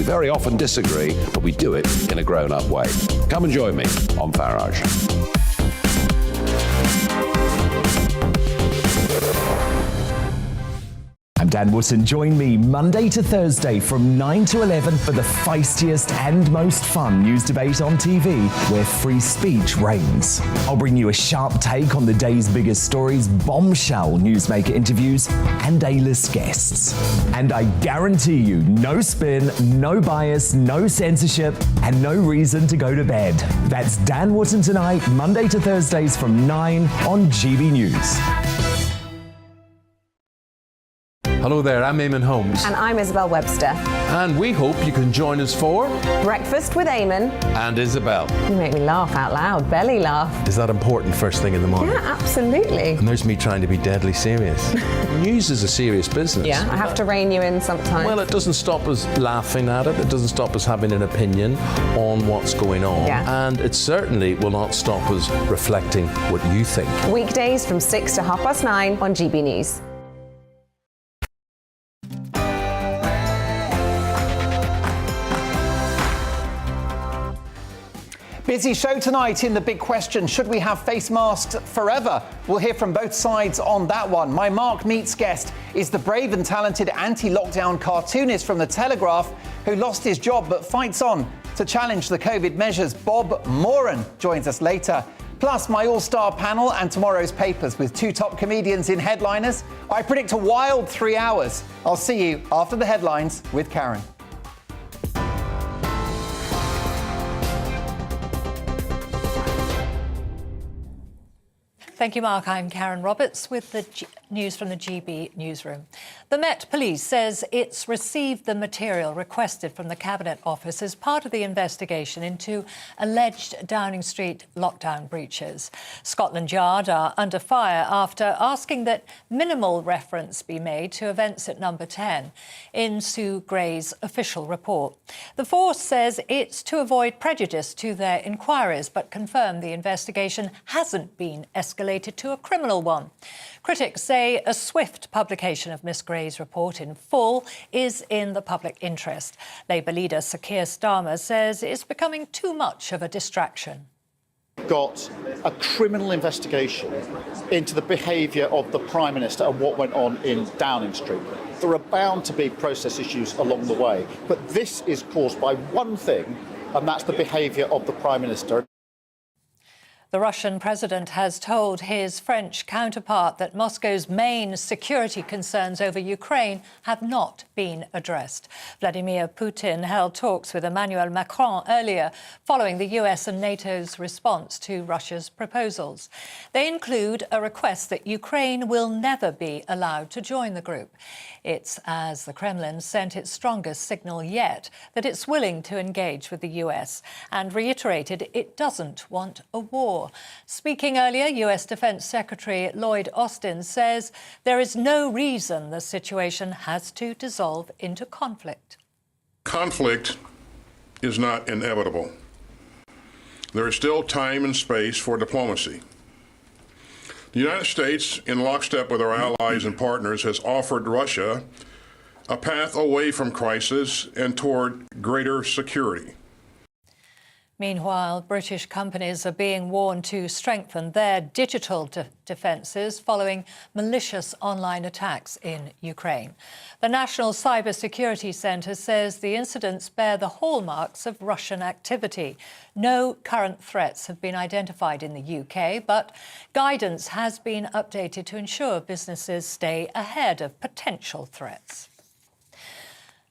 We very often disagree, but we do it in a grown-up way. Come and join me on Farage. I'm Dan Wootton. Join me Monday to Thursday from 9 to 11 for the feistiest and most fun news debate on TV, where free speech reigns. I'll bring you a sharp take on the day's biggest stories, bombshell newsmaker interviews, and A-list guests. And I guarantee you, no spin, no bias, no censorship, and no reason to go to bed. That's Dan Wootton tonight, Monday to Thursdays from 9 on GB News. Hello there, I'm Eamon Holmes. And I'm Isabel Webster. And we hope you can join us for Breakfast with Eamon. And Isabel. You make me laugh out loud, belly laugh. Is that important first thing in the morning? Yeah, absolutely. And there's me trying to be deadly serious. News is a serious business. Yeah, I have to rein you in sometimes. Well, it doesn't stop us laughing at it. It doesn't stop us having an opinion on what's going on. Yeah. And it certainly will not stop us reflecting what you think. Weekdays from 6 to 9:30 on GB News. Busy show tonight in The Big Question. Should we have face masks forever? We'll hear from both sides on that one. My Mark Meets guest is the brave and talented anti-lockdown cartoonist from The Telegraph who lost his job but fights on to challenge the COVID measures. Bob Moran joins us later. Plus, my all-star panel and tomorrow's papers with two top comedians in headliners. I predict a wild 3 hours. I'll see you after the headlines with Karen. Thank you, Mark. I'm Karen Roberts with the news from the GB newsroom. The Met Police says it's received the material requested from the Cabinet Office as part of the investigation into alleged Downing Street lockdown breaches. Scotland Yard are under fire after asking that minimal reference be made to events at Number 10 in Sue Gray's official report. The force says it's to avoid prejudice to their inquiries, but confirmed the investigation hasn't been escalated to a criminal one. Critics say a swift publication of Miss Gray's report in full is in the public interest. Labour leader Sir Keir Starmer says it's becoming too much of a distraction. Got a criminal investigation into the behaviour of the Prime Minister and what went on in Downing Street. There are bound to be process issues along the way, but this is caused by one thing, and that's the behaviour of the Prime Minister. The Russian president has told his French counterpart that Moscow's main security concerns over Ukraine have not been addressed. Vladimir Putin held talks with Emmanuel Macron earlier, following the US and NATO's response to Russia's proposals. They include a request that Ukraine will never be allowed to join the group. It's as the Kremlin sent its strongest signal yet that it's willing to engage with the US and reiterated it doesn't want a war. Speaking earlier, US Defense Secretary Lloyd Austin says there is no reason the situation has to dissolve into conflict. Conflict is not inevitable. There is still time and space for diplomacy. The United States, in lockstep with our allies and partners, has offered Russia a path away from crisis and toward greater security. Meanwhile, British companies are being warned to strengthen their digital defences following malicious online attacks in Ukraine. The National Cybersecurity Centre says the incidents bear the hallmarks of Russian activity. No current threats have been identified in the UK, but guidance has been updated to ensure businesses stay ahead of potential threats.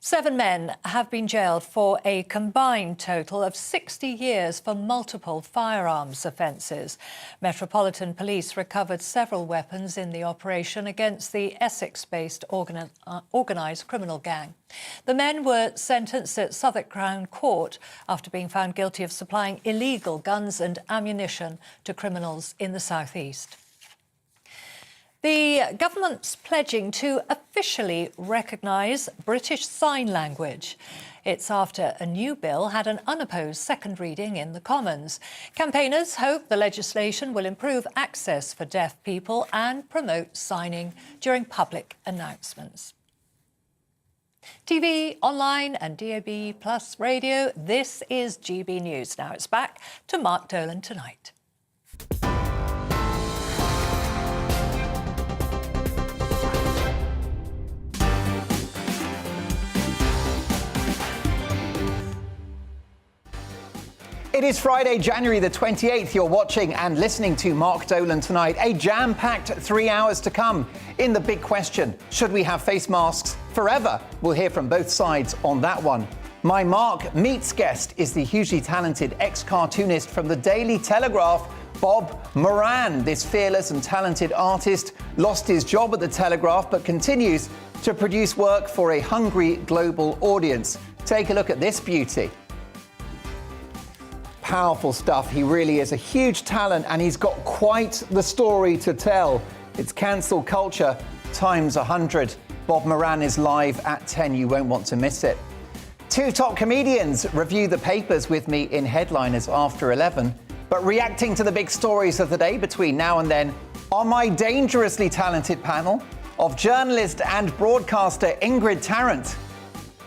7 men have been jailed for a combined total of 60 years for multiple firearms offences. Metropolitan Police recovered several weapons in the operation against the Essex-based organised criminal gang. The men were sentenced at Southwark Crown Court after being found guilty of supplying illegal guns and ammunition to criminals in the South East. The government's pledging to officially recognise British Sign Language. It's after a new bill had an unopposed second reading in the Commons. Campaigners hope the legislation will improve access for deaf people and promote signing during public announcements. TV, online and DAB Plus radio, this is GB News. Now it's back to Mark Dolan tonight. It is Friday, January the 28th. You're watching and listening to Mark Dolan tonight. A jam-packed 3 hours to come in the big question. Should we have face masks forever? We'll hear from both sides on that one. My Mark Meets guest is the hugely talented ex-cartoonist from the Daily Telegraph, Bob Moran. This fearless and talented artist lost his job at the Telegraph but continues to produce work for a hungry global audience. Take a look at this beauty. Powerful stuff. He really is a huge talent and he's got quite the story to tell. It's cancel culture times 100. Bob Moran is live at 10. You won't want to miss it. Two top comedians review the papers with me in Headliners after 11. But reacting to the big stories of the day between now and then are my dangerously talented panel of journalist and broadcaster Ingrid Tarrant,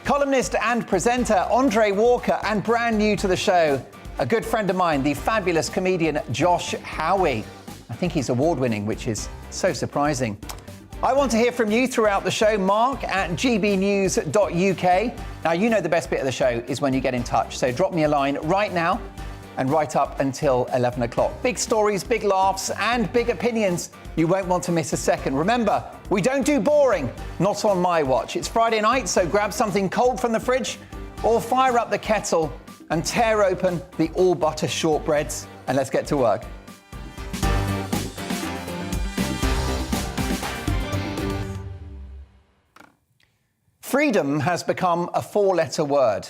columnist and presenter Andre Walker, and brand new to the show, a good friend of mine, the fabulous comedian Josh Howie. I think he's award-winning, which is so surprising. I want to hear from you throughout the show. Mark at gbnews.uk. Now, you know the best bit of the show is when you get in touch. So drop me a line right now and right up until 11 o'clock. Big stories, big laughs and big opinions. You won't want to miss a second. Remember, we don't do boring. Not on my watch. It's Friday night, so grab something cold from the fridge or fire up the kettle and tear open the all-butter shortbreads, and let's get to work. Freedom has become a four-letter word.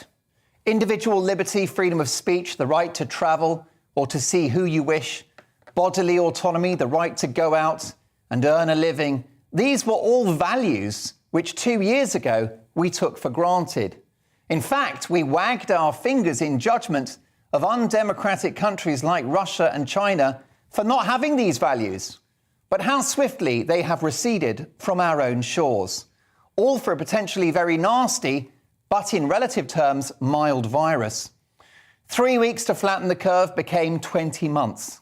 Individual liberty, freedom of speech, the right to travel or to see who you wish, bodily autonomy, the right to go out and earn a living. These were all values which 2 years ago we took for granted. In fact, we wagged our fingers in judgment of undemocratic countries like Russia and China for not having these values. But how swiftly they have receded from our own shores, all for a potentially very nasty, but in relative terms, mild virus. 3 weeks to flatten the curve became 20 months.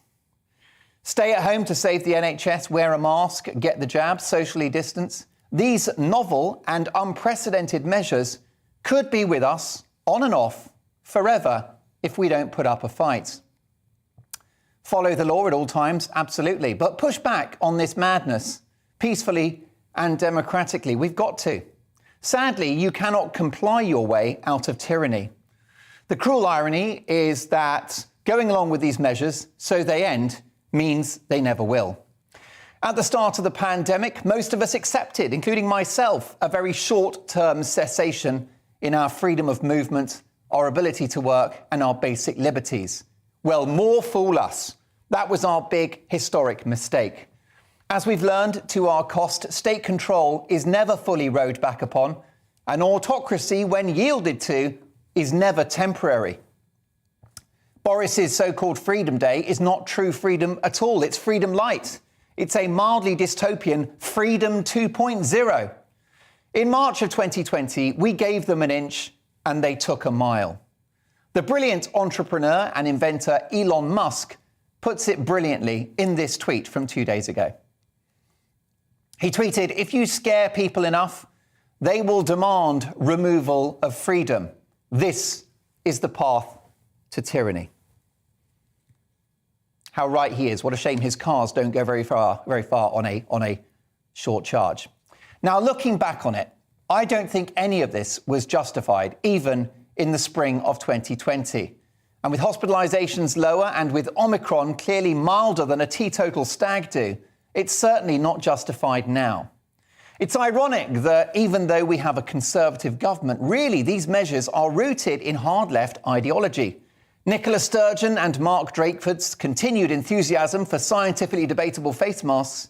Stay at home to save the NHS, wear a mask, get the jab, socially distance. These novel and unprecedented measures could be with us, on and off, forever, if we don't put up a fight. Follow the law at all times, absolutely, but push back on this madness, peacefully and democratically. We've got to. Sadly, you cannot comply your way out of tyranny. The cruel irony is that going along with these measures, so they end, means they never will. At the start of the pandemic, most of us accepted, including myself, a very short-term cessation in our freedom of movement, our ability to work, and our basic liberties. Well, more fool us. That was our big historic mistake. As we've learned to our cost, state control is never fully rowed back upon, and autocracy, when yielded to, is never temporary. Boris's so-called Freedom Day is not true freedom at all. It's freedom light. It's a mildly dystopian Freedom 2.0. In March of 2020, we gave them an inch and they took a mile. The brilliant entrepreneur and inventor Elon Musk puts it brilliantly in this tweet from 2 days ago. He tweeted, "If you scare people enough, they will demand removal of freedom. This is the path to tyranny." How right he is. What a shame his cars don't go very far on a short charge. Now, looking back on it, I don't think any of this was justified, even in the spring of 2020. And with hospitalisations lower and with Omicron clearly milder than a teetotal stag do, it's certainly not justified now. It's ironic that even though we have a Conservative government, really these measures are rooted in hard-left ideology. Nicola Sturgeon and Mark Drakeford's continued enthusiasm for scientifically debatable face masks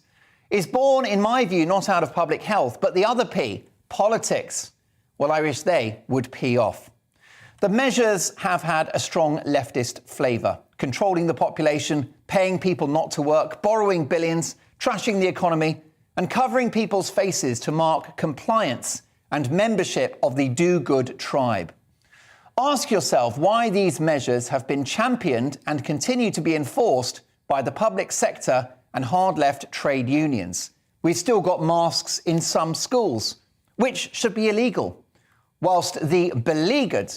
is born, in my view, not out of public health, but the other P, politics. Well, I wish they would pee off. The measures have had a strong leftist flavour, controlling the population, paying people not to work, borrowing billions, trashing the economy, and covering people's faces to mark compliance and membership of the do-good tribe. Ask yourself why these measures have been championed and continue to be enforced by the public sector and hard-left trade unions. We've still got masks in some schools, which should be illegal, whilst the beleaguered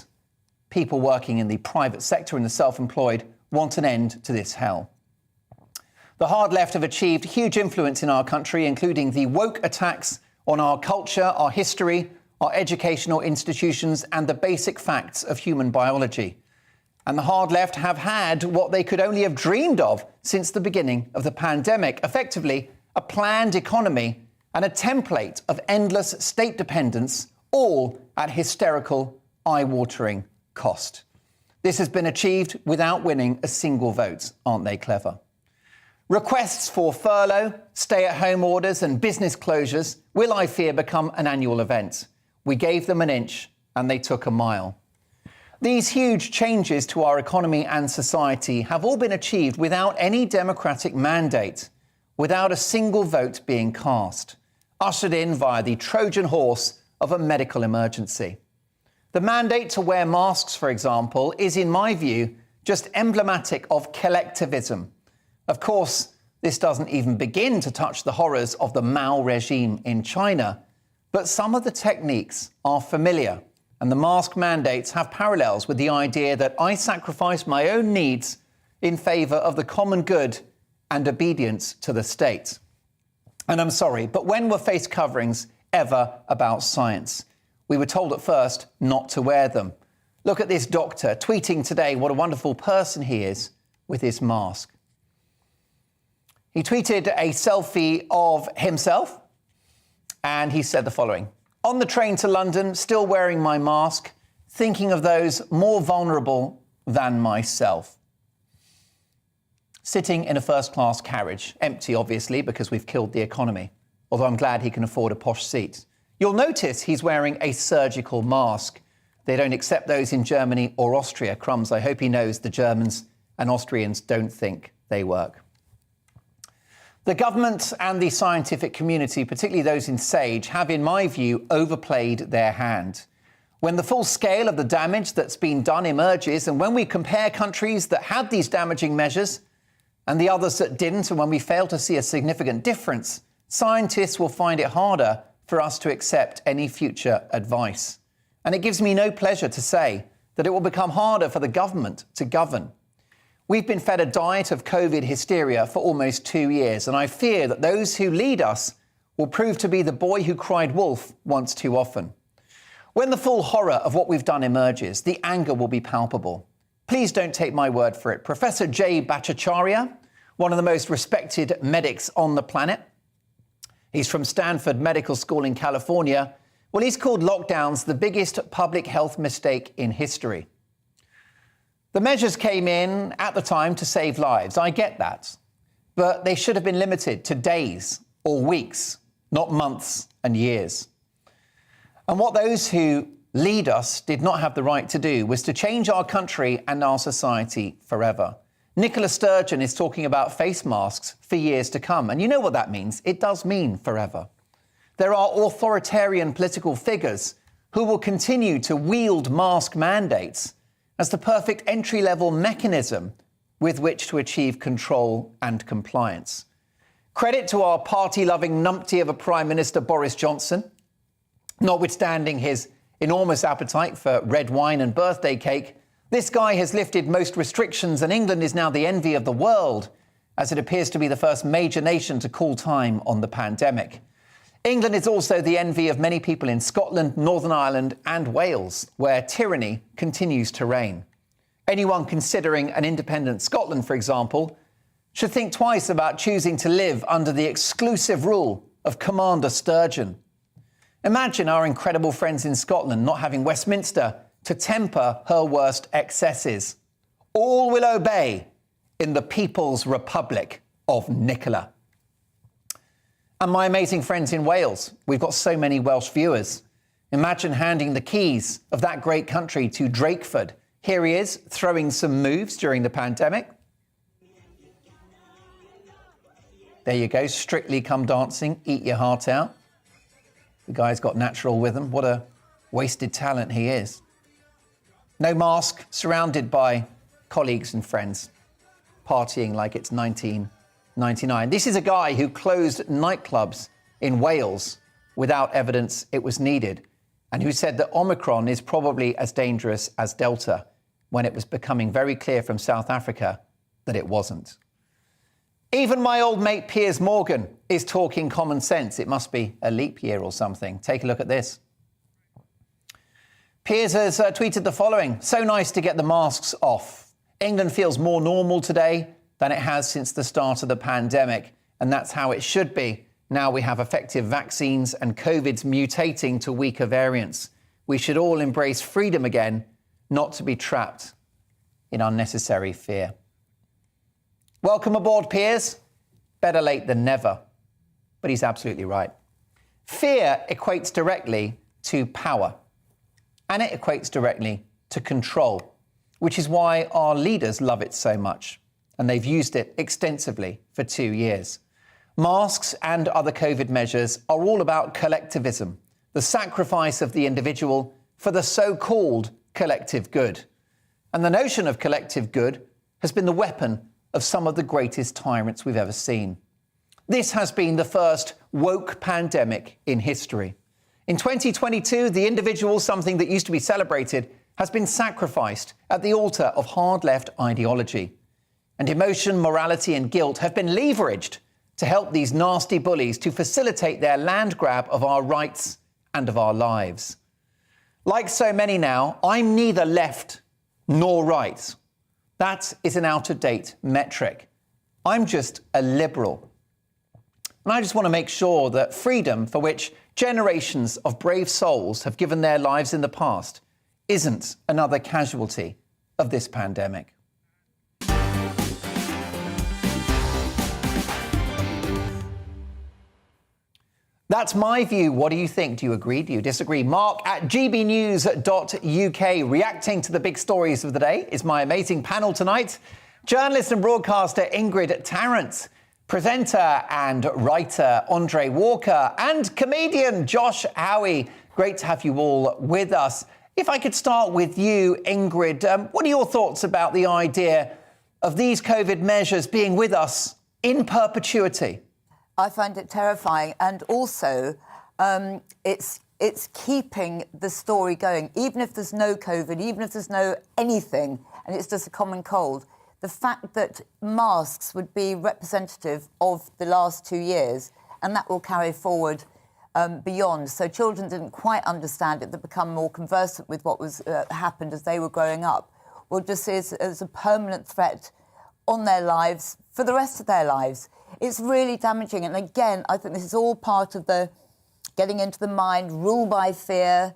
people working in the private sector and the self-employed want an end to this hell. The hard left have achieved huge influence in our country, including the woke attacks on our culture, our history, our educational institutions, and the basic facts of human biology. And the hard left have had what they could only have dreamed of since the beginning of the pandemic, effectively a planned economy and a template of endless state dependence, all at hysterical, eye-watering cost. This has been achieved without winning a single vote. Aren't they clever? Requests for furlough, stay-at-home orders and business closures will, I fear, become an annual event. We gave them an inch and they took a mile. These huge changes to our economy and society have all been achieved without any democratic mandate, without a single vote being cast, ushered in via the Trojan horse of a medical emergency. The mandate to wear masks, for example, is, in my view, just emblematic of collectivism. Of course, this doesn't even begin to touch the horrors of the Mao regime in China, but some of the techniques are familiar, and the mask mandates have parallels with the idea that I sacrifice my own needs in favour of the common good and obedience to the state. And I'm sorry, but when were face coverings ever about science? We were told at first not to wear them. Look at this doctor tweeting today what a wonderful person he is with his mask. He tweeted a selfie of himself, and he said the following: "On the train to London, still wearing my mask, thinking of those more vulnerable than myself." Sitting in a first-class carriage, empty obviously because we've killed the economy, although I'm glad he can afford a posh seat. You'll notice he's wearing a surgical mask. They don't accept those in Germany or Austria. Crumbs, I hope he knows the Germans and Austrians don't think they work. The government and the scientific community, particularly those in SAGE, have, in my view, overplayed their hand. When the full scale of the damage that's been done emerges, and when we compare countries that had these damaging measures and the others that didn't, and when we fail to see a significant difference, scientists will find it harder for us to accept any future advice. And it gives me no pleasure to say that it will become harder for the government to govern. We've been fed a diet of COVID hysteria for almost 2 years, and I fear that those who lead us will prove to be the boy who cried wolf once too often. When the full horror of what we've done emerges, the anger will be palpable. Please don't take my word for it. Professor Jay Bhattacharya, one of the most respected medics on the planet, he's from Stanford Medical School in California. Well, he's called lockdowns the biggest public health mistake in history. The measures came in at the time to save lives. I get that. But they should have been limited to days or weeks, not months and years. And what those who lead us did not have the right to do was to change our country and our society forever. Nicola Sturgeon is talking about face masks for years to come. And you know what that means. It does mean forever. There are authoritarian political figures who will continue to wield mask mandates as the perfect entry-level mechanism with which to achieve control and compliance. Credit to our party-loving numpty of a Prime Minister, Boris Johnson. Notwithstanding his enormous appetite for red wine and birthday cake, this guy has lifted most restrictions, and England is now the envy of the world, as it appears to be the first major nation to call time on the pandemic. England is also the envy of many people in Scotland, Northern Ireland and Wales, where tyranny continues to reign. Anyone considering an independent Scotland, for example, should think twice about choosing to live under the exclusive rule of Commander Sturgeon. Imagine our incredible friends in Scotland not having Westminster to temper her worst excesses. All will obey in the People's Republic of Nicola. And my amazing friends in Wales, we've got so many Welsh viewers. Imagine handing the keys of that great country to Drakeford. Here he is, throwing some moves during the pandemic. There you go, Strictly Come Dancing, eat your heart out. The guy's got natural rhythm. What a wasted talent he is. No mask, surrounded by colleagues and friends, partying like it's 1999. This is a guy who closed nightclubs in Wales without evidence it was needed, and who said that Omicron is probably as dangerous as Delta, when it was becoming very clear from South Africa that it wasn't. Even my old mate Piers Morgan is talking common sense. It must be a leap year or something. Take a look at this. Piers has tweeted the following: "So nice to get the masks off. England feels more normal today than it has since the start of the pandemic, and that's how it should be. Now we have effective vaccines and COVID's mutating to weaker variants. We should all embrace freedom again, not to be trapped in unnecessary fear." Welcome aboard, Piers. Better late than never. But he's absolutely right. Fear equates directly to power, and it equates directly to control, which is why our leaders love it so much, and they've used it extensively for 2 years. Masks and other COVID measures are all about collectivism, the sacrifice of the individual for the so-called collective good. And the notion of collective good has been the weapon of some of the greatest tyrants we've ever seen. This has been the first woke pandemic in history. In 2022, the individual, something that used to be celebrated, has been sacrificed at the altar of hard left ideology. And emotion, morality and guilt have been leveraged to help these nasty bullies to facilitate their land grab of our rights and of our lives. Like so many now, I'm neither left nor right. That is an out-of-date metric. I'm just a liberal. And I just want to make sure that freedom, for which generations of brave souls have given their lives in the past, isn't another casualty of this pandemic. That's my view. What do you think? Do you agree? Do you disagree? Mark at gbnews.uk. Reacting to the big stories of the day is my amazing panel tonight. Journalist and broadcaster Ingrid Tarrant, presenter and writer Andre Walker, and comedian Josh Howie. Great to have you all with us. If I could start with you, Ingrid, what are your thoughts about the idea of these COVID measures being with us in perpetuity? I find it terrifying, and also it's keeping the story going. Even if there's no COVID, even if there's no anything, and it's just a common cold, the fact that masks would be representative of the last 2 years, and that will carry forward beyond. So children didn't quite understand it, they become more conversant with what was happened as they were growing up. We'll just see it as a permanent threat on their lives for the rest of their lives. It's really damaging. And again, I think this is all part of the getting into the mind, rule by fear.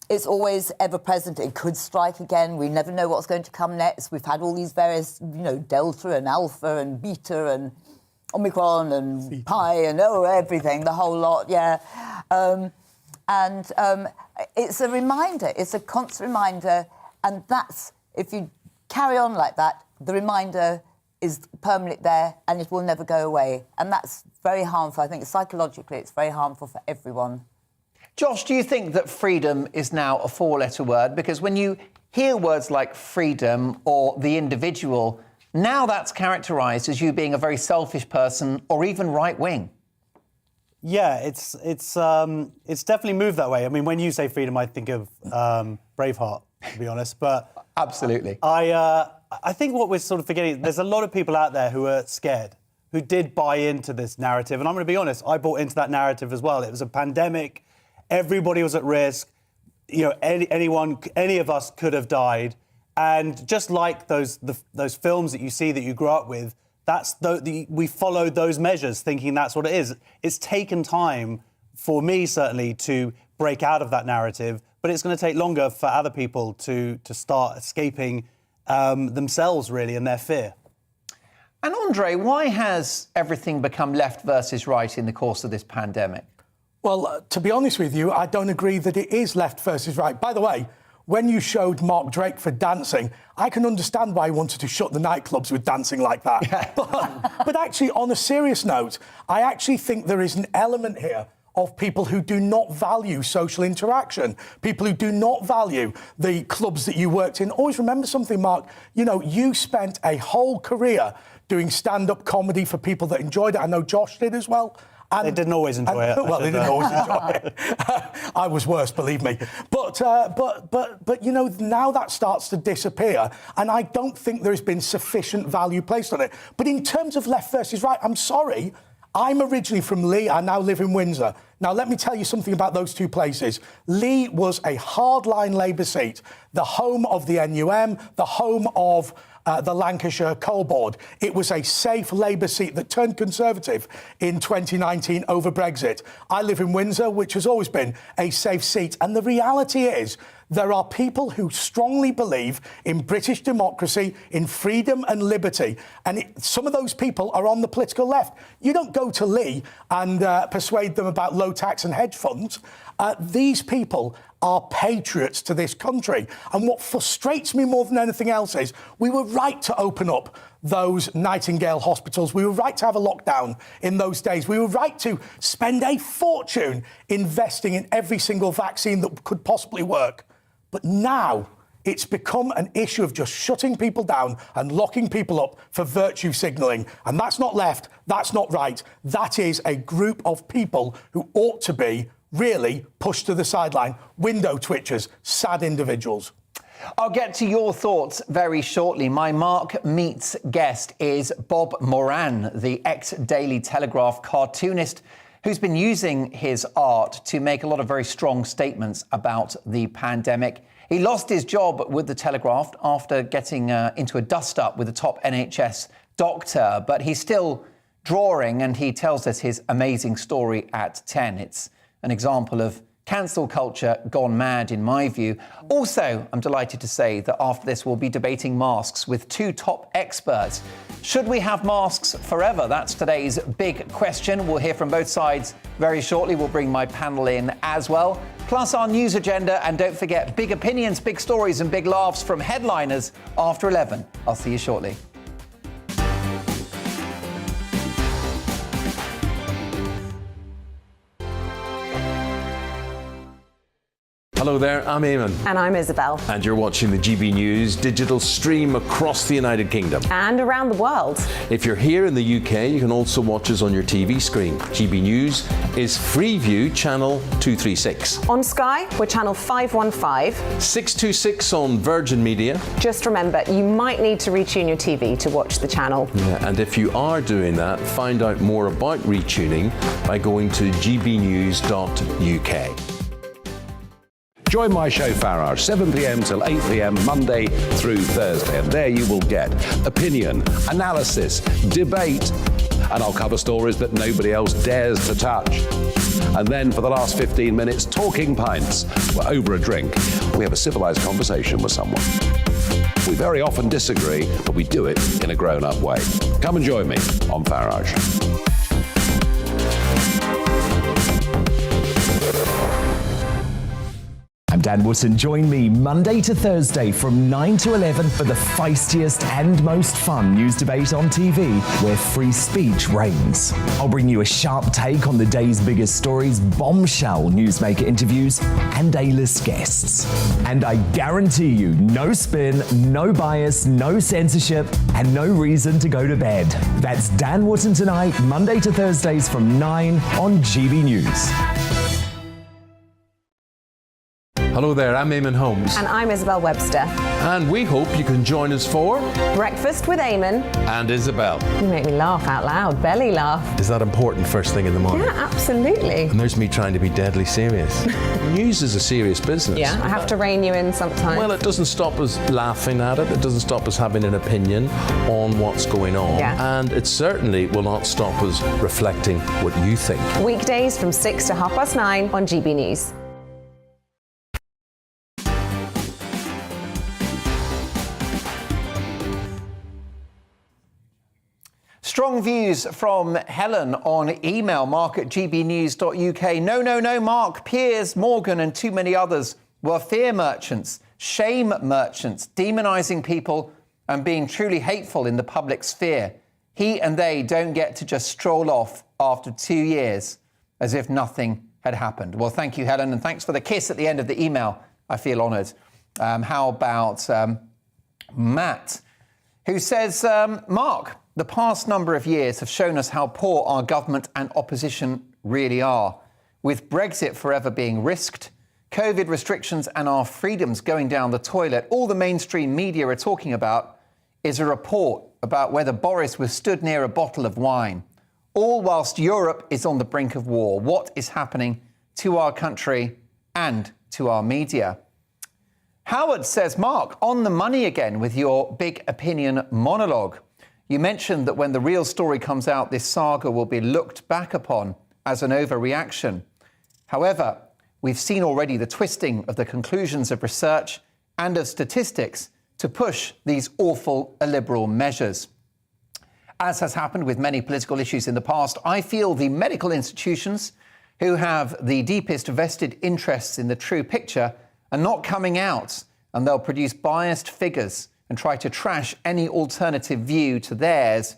It's always ever present. It could strike again. We never know what's going to come next. We've had all these various, Delta and Alpha and Beta and Omicron and Pi and everything, the whole lot, yeah. It's a reminder. It's a constant reminder. And that's, if you carry on like that, the reminder is permanently there and it will never go away. And that's very harmful. I think psychologically it's very harmful for everyone. Josh, do you think that freedom is now a four-letter word? Because when you hear words like freedom or the individual, now that's characterised as you being a very selfish person or even right-wing. Yeah, it's definitely moved that way. I mean, when you say freedom, I think of Braveheart, to be honest. But absolutely. I think what we're sort of forgetting, there's a lot of people out there who are scared, who did buy into this narrative. And I'm going to be honest, I bought into that narrative as well. It was a pandemic. Everybody was at risk. Any of us could have died. And just like those films that you see that you grew up with, we followed those measures thinking that's what it is. It's taken time for me, certainly, to break out of that narrative. But it's going to take longer for other people to start escaping themselves, really, and their fear. And Andre, why has everything become left versus right in the course of this pandemic? Well, to be honest with you, I don't agree that it is left versus right. By the way, when you showed Mark Drakeford dancing, I can understand why he wanted to shut the nightclubs with dancing like that. Yeah. But actually, on a serious note, I actually think there is an element here of people who do not value social interaction, people who do not value the clubs that you worked in. Always remember something, Mark. You know, you spent a whole career doing stand-up comedy for people that enjoyed it. I know Josh did as well. And, they didn't always enjoy it. Well, they didn't always enjoy it. I was worse, believe me. But you know, now that starts to disappear, and I don't think there has been sufficient value placed on it. But in terms of left versus right, I'm sorry. I'm originally from Lee. I now live in Windsor. Now, let me tell you something about those two places. Lee was a hardline Labour seat, the home of the NUM, the home of the Lancashire Coal Board. It was a safe Labour seat that turned Conservative in 2019 over Brexit. I live in Windsor, which has always been a safe seat. And the reality is, there are people who strongly believe in British democracy, in freedom and liberty. And some of those people are on the political left. You don't go to Lee and persuade them about low tax and hedge funds. These people are patriots to this country. And what frustrates me more than anything else is we were right to open up those Nightingale hospitals. We were right to have a lockdown in those days. We were right to spend a fortune investing in every single vaccine that could possibly work. But now it's become an issue of just shutting people down and locking people up for virtue signalling. And that's not left, that's not right. That is a group of people who ought to be really pushed to the sideline. Window twitchers, sad individuals. I'll get to your thoughts very shortly. My Mark Meets guest is Bob Moran, the ex-Daily Telegraph cartoonist who's been using his art to make a lot of very strong statements about the pandemic. He lost his job with the Telegraph after getting into a dust-up with a top NHS doctor, but he's still drawing, and he tells us his amazing story at 10. It's an example of cancel culture gone mad, in my view. Also, I'm delighted to say that after this, we'll be debating masks with two top experts. Should we have masks forever? That's today's big question. We'll hear from both sides very shortly. We'll bring my panel in as well. Plus our news agenda. And don't forget, big opinions, big stories and big laughs from headliners after 11. I'll see you shortly. Hello there, I'm Eamon. And I'm Isabel. And you're watching the GB News digital stream across the United Kingdom. And around the world. If you're here in the UK, you can also watch us on your TV screen. GB News is Freeview, channel 236. On Sky, we're channel 515. 626 on Virgin Media. Just remember, you might need to retune your TV to watch the channel. Yeah, and if you are doing that, find out more about retuning by going to gbnews.uk. Join my show Farage, 7 p.m. till 8 p.m. Monday through Thursday. And there you will get opinion, analysis, debate, and I'll cover stories that nobody else dares to touch. And then for the last 15 minutes, talking pints. We're over a drink. We have a civilized conversation with someone. We very often disagree, but we do it in a grown-up way. Come and join me on Farage. I'm Dan Wootton. Join me Monday to Thursday from 9 to 11 for the feistiest and most fun news debate on TV, where free speech reigns. I'll bring you a sharp take on the day's biggest stories, bombshell newsmaker interviews, and A-list guests. And I guarantee you, no spin, no bias, no censorship, and no reason to go to bed. That's Dan Wootton tonight, Monday to Thursdays from 9 on GB News. Hello there, I'm Eamon Holmes. And I'm Isabel Webster. And we hope you can join us for Breakfast with Eamon and Isabel. You make me laugh out loud, belly laugh. Is that important first thing in the morning? Yeah, absolutely. And there's me trying to be deadly serious. News is a serious business. Yeah, I have to rein you in sometimes. Well, it doesn't stop us laughing at it. It doesn't stop us having an opinion on what's going on. Yeah. And it certainly will not stop us reflecting what you think. Weekdays from 6 to 9:30 on GB News. Strong views from Helen on email, mark@gbnews.uk. No, Mark, Piers, Morgan and too many others were fear merchants, shame merchants, demonising people and being truly hateful in the public sphere. He and they don't get to just stroll off after 2 years as if nothing had happened. Well, thank you, Helen, and thanks for the kiss at the end of the email. I feel honoured. How about Matt, who says, Mark, the past number of years have shown us how poor our government and opposition really are. With Brexit forever being risked, COVID restrictions and our freedoms going down the toilet, all the mainstream media are talking about is a report about whether Boris was stood near a bottle of wine, all whilst Europe is on the brink of war. What is happening to our country and to our media? Howard says, Mark, on the money again with your big opinion monologue. You mentioned that when the real story comes out, this saga will be looked back upon as an overreaction. However, we've seen already the twisting of the conclusions of research and of statistics to push these awful illiberal measures. As has happened with many political issues in the past, I feel the medical institutions who have the deepest vested interests in the true picture are not coming out, and they'll produce biased figures and try to trash any alternative view to theirs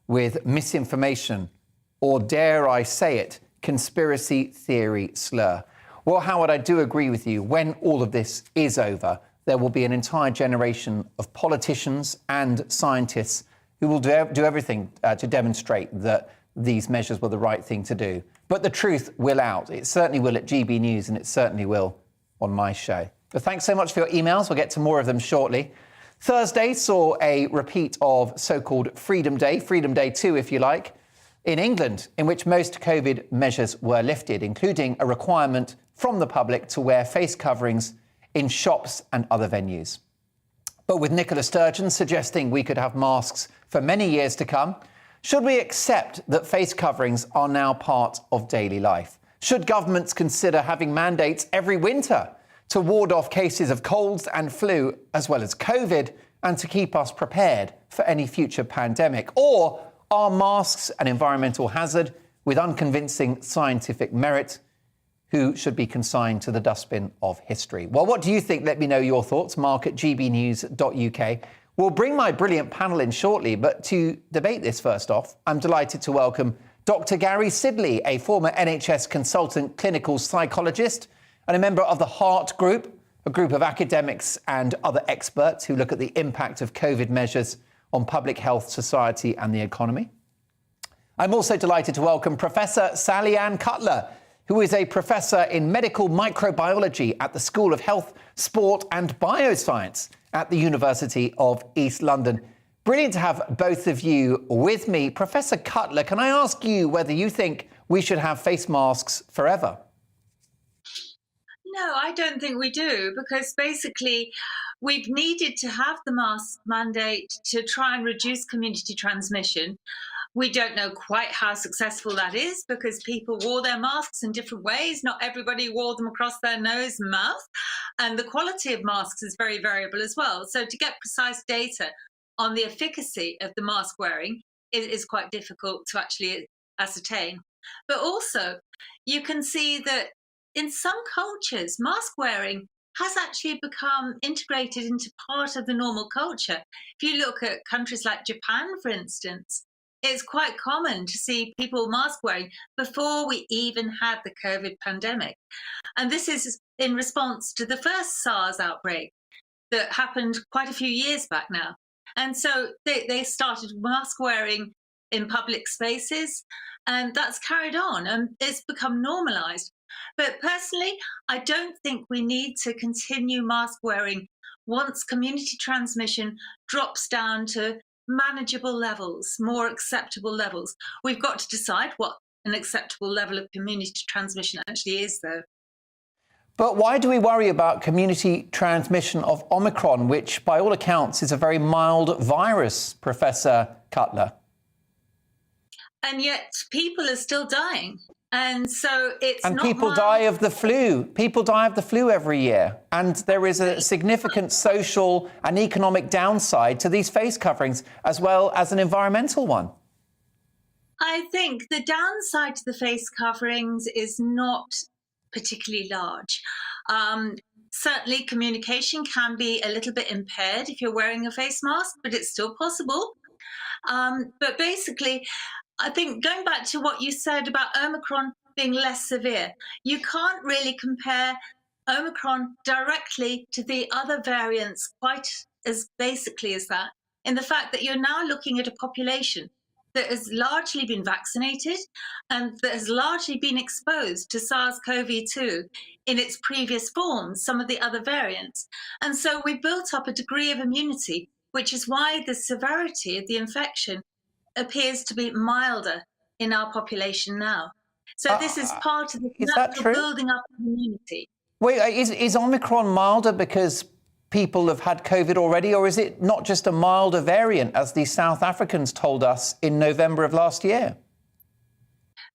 with misinformation, or dare I say it, conspiracy theory slur. Well, Howard, I do agree with you. When all of this is over, there will be an entire generation of politicians and scientists who will do everything to demonstrate that these measures were the right thing to do. But the truth will out. It certainly will at GB News, and it certainly will on my show. But thanks so much for your emails. We'll get to more of them shortly. Thursday saw a repeat of so-called Freedom Day 2, if you like, in England, in which most COVID measures were lifted, including a requirement from the public to wear face coverings in shops and other venues. But with Nicola Sturgeon suggesting we could have masks for many years to come, should we accept that face coverings are now part of daily life? Should governments consider having mandates every winter to ward off cases of colds and flu, as well as COVID, and to keep us prepared for any future pandemic? Or are masks an environmental hazard with unconvincing scientific merit who should be consigned to the dustbin of history? Well, what do you think? Let me know your thoughts. Mark at gbnews.uk. We'll bring my brilliant panel in shortly, but to debate this first off, I'm delighted to welcome Dr. Gary Sidley, a former NHS consultant clinical psychologist and a member of the HEART Group, a group of academics and other experts who look at the impact of COVID measures on public health, society and the economy. I'm also delighted to welcome Professor Sally Ann Cutler, who is a professor in medical microbiology at the School of Health, Sport and Bioscience at the University of East London. Brilliant to have both of you with me. Professor Cutler, can I ask you whether you think we should have face masks forever? No, I don't think we do, because basically we've needed to have the mask mandate to try and reduce community transmission. We don't know quite how successful that is because people wore their masks in different ways. Not everybody wore them across their nose and mouth. And the quality of masks is very variable as well. So to get precise data on the efficacy of the mask wearing is quite difficult to actually ascertain. But also, you can see that in some cultures, mask wearing has actually become integrated into part of the normal culture. If you look at countries like Japan, for instance, it's quite common to see people mask wearing before we even had the COVID pandemic. And this is in response to the first SARS outbreak that happened quite a few years back now. And so they started mask wearing in public spaces, and that's carried on and it's become normalized. But personally, I don't think we need to continue mask wearing once community transmission drops down to manageable levels, more acceptable levels. We've got to decide what an acceptable level of community transmission actually is, though. But why do we worry about community transmission of Omicron, which by all accounts is a very mild virus, Professor Cutler? And yet people are still dying. And so it's and not people mild. die of the flu. People die of the flu every year. And there is a significant social and economic downside to these face coverings, as well as an environmental one. I think the downside to the face coverings is not particularly large. Certainly communication can be a little bit impaired if you're wearing a face mask, but it's still possible. But basically, I think going back to what you said about Omicron, being less severe. You can't really compare Omicron directly to the other variants quite as basically as that, in the fact that you're now looking at a population that has largely been vaccinated and that has largely been exposed to SARS-CoV-2 in its previous forms, some of the other variants. And so we built up a degree of immunity, which is why the severity of the infection appears to be milder in our population now. So this is part of the natural building up of immunity. Wait, is Omicron milder because people have had COVID already, or is it not just a milder variant, as the South Africans told us in November of last year?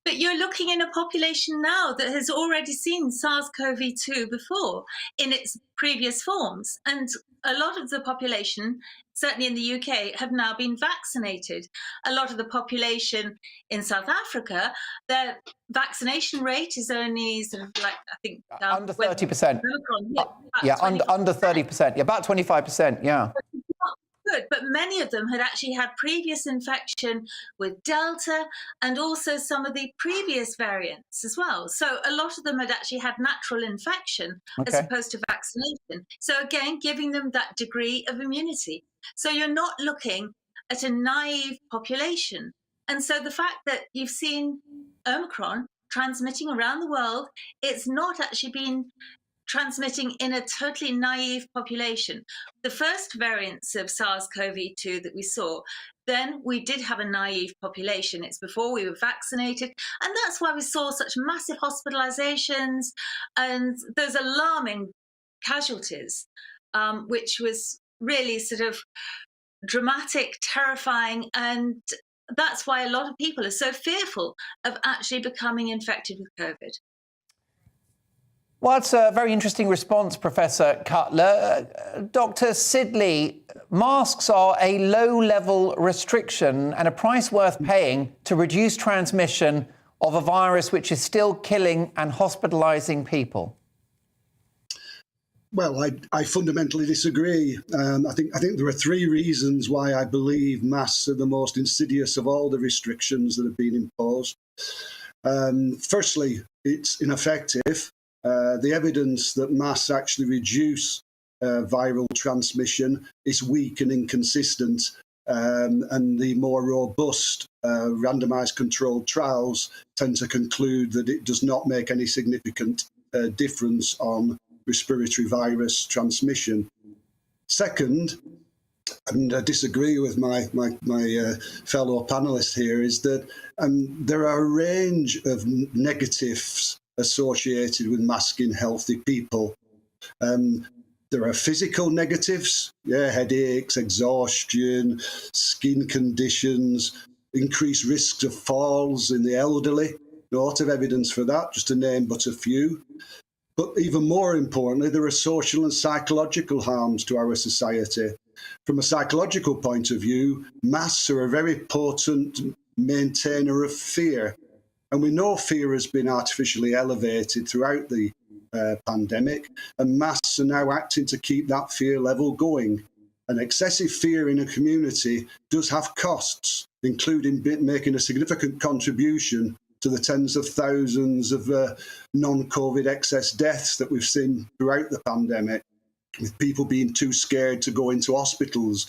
But you're looking in a population now that has already seen SARS-CoV-2 before in its previous forms. And a lot of the population, certainly in the UK, have now been vaccinated. A lot of the population in South Africa, their vaccination rate is only sort of like, I think... under 30%. Under 30%. Yeah, about 25%, yeah. Good, but many of them had actually had previous infection with Delta and also some of the previous variants as well. So a lot of them had actually had natural infection as opposed to vaccination. So again, giving them that degree of immunity. So you're not looking at a naive population. And so the fact that you've seen Omicron transmitting around the world, it's not actually been transmitting in a totally naive population. The first variants of SARS-CoV-2 that we saw, then we did have a naive population. It's before we were vaccinated. And that's why we saw such massive hospitalizations and those alarming casualties, which was really sort of dramatic, terrifying. And that's why a lot of people are so fearful of actually becoming infected with COVID. Well, that's a very interesting response, Professor Cutler. Dr. Sidley, masks are a low-level restriction and a price worth paying to reduce transmission of a virus which is still killing and hospitalising people. Well, I fundamentally disagree. I think there are three reasons why I believe masks are the most insidious of all the restrictions that have been imposed. Firstly, it's ineffective. The evidence that masks actually reduce viral transmission is weak and inconsistent, and the more robust randomised controlled trials tend to conclude that it does not make any significant difference on respiratory virus transmission. Second, and I disagree with my fellow panelist here, is that there are a range of negatives associated with masking healthy people. There are physical negatives, headaches, exhaustion, skin conditions, increased risks of falls in the elderly. A lot of evidence for that, just to name but a few. But even more importantly, there are social and psychological harms to our society. From a psychological point of view, masks are a very potent maintainer of fear. And we know fear has been artificially elevated throughout the pandemic, and masks are now acting to keep that fear level going. And excessive fear in a community does have costs, including making a significant contribution to the tens of thousands of non-COVID excess deaths that we've seen throughout the pandemic, with people being too scared to go into hospitals,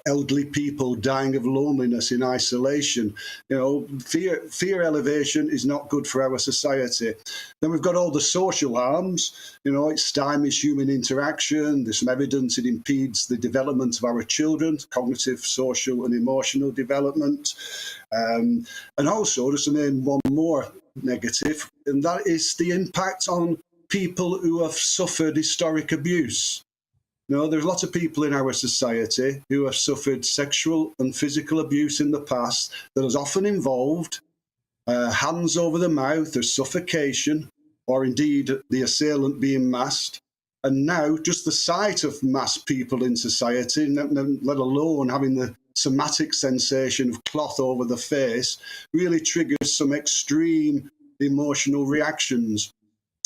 elderly people dying of loneliness in isolation. Fear elevation is not good for our society. Then we've got all the social harms. It stymies human interaction. There's some evidence it impedes the development of our children, cognitive, social and emotional development. And also, just to name one more negative, and that is the impact on people who have suffered historic abuse. There's lots of people in our society who have suffered sexual and physical abuse in the past that has often involved hands over the mouth or suffocation, or indeed the assailant being masked. And now just the sight of masked people in society, let alone having the somatic sensation of cloth over the face, really triggers some extreme emotional reactions.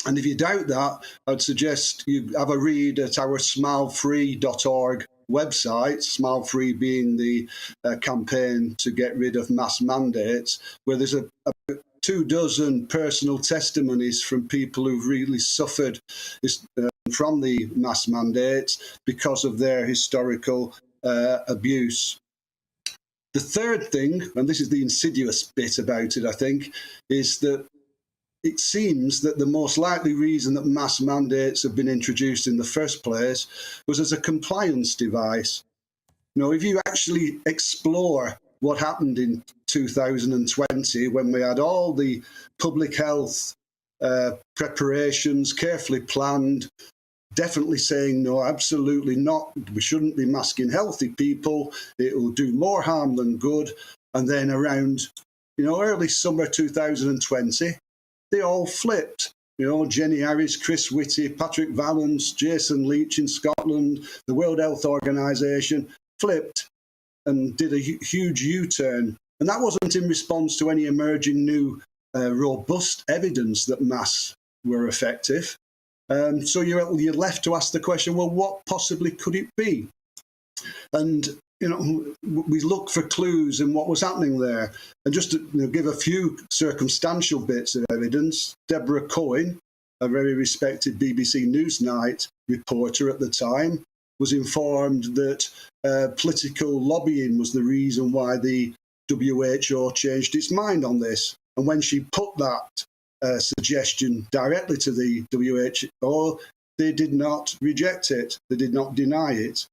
And if you doubt that, I'd suggest you have a read at our smilefree.org website, Smilefree being the campaign to get rid of mask mandates, where there's 24 personal testimonies from people who've really suffered from the mask mandates because of their historical abuse. The third thing, and this is the insidious bit about it, I think, is that it seems that the most likely reason that mask mandates have been introduced in the first place was as a compliance device. You know, if you actually explore what happened in 2020 when we had all the public health preparations carefully planned, definitely saying no, absolutely not, we shouldn't be masking healthy people, it will do more harm than good. And then around, early summer 2020, they all flipped. Jenny Harris, Chris Whitty, Patrick Vallance, Jason Leach in Scotland, the World Health Organization flipped and did a huge U-turn. And that wasn't in response to any emerging new robust evidence that masks were effective. So you're left to ask the question, well, what possibly could it be? And, we look for clues in what was happening there. And just to give a few circumstantial bits of evidence, Deborah Cohen, a very respected BBC Newsnight reporter at the time, was informed that political lobbying was the reason why the WHO changed its mind on this. And when she put that suggestion directly to the WHO, they did not reject it. They did not deny it.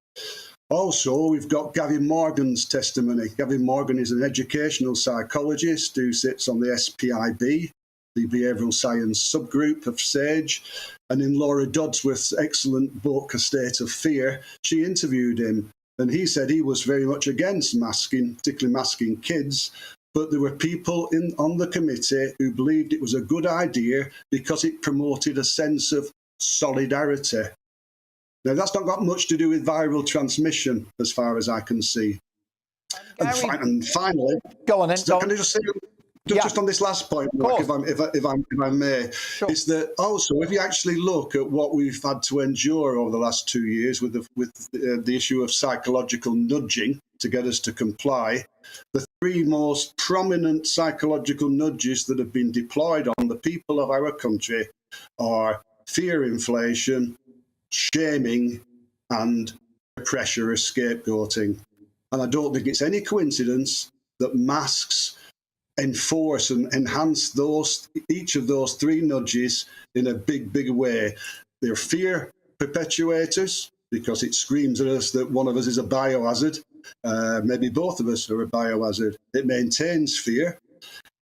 Also, we've got Gavin Morgan's testimony. Gavin Morgan is an educational psychologist who sits on the SPIB, the behavioural science subgroup of SAGE. And in Laura Dodsworth's excellent book, A State of Fear, she interviewed him. And he said he was very much against masking, particularly masking kids. But there were people on the committee who believed it was a good idea because it promoted a sense of solidarity. Now, that's not got much to do with viral transmission, as far as I can see. And finally, go on then. Can I just say, just on this last point, Mark, if I may, is that also, if you actually look at what we've had to endure over the last 2 years with the issue of psychological nudging to get us to comply, the three most prominent psychological nudges that have been deployed on the people of our country are fear inflation, shaming, and pressure or scapegoating. And I don't think it's any coincidence that masks enforce and enhance each of those three nudges in a big way. They're fear perpetuators because it screams at us that one of us is a biohazard. Maybe both of us are a biohazard. It maintains fear.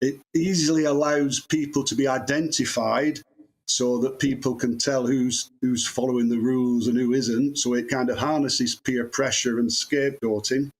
It easily allows people to be identified so that people can tell who's following the rules and who isn't. So it kind of harnesses peer pressure and scapegoating.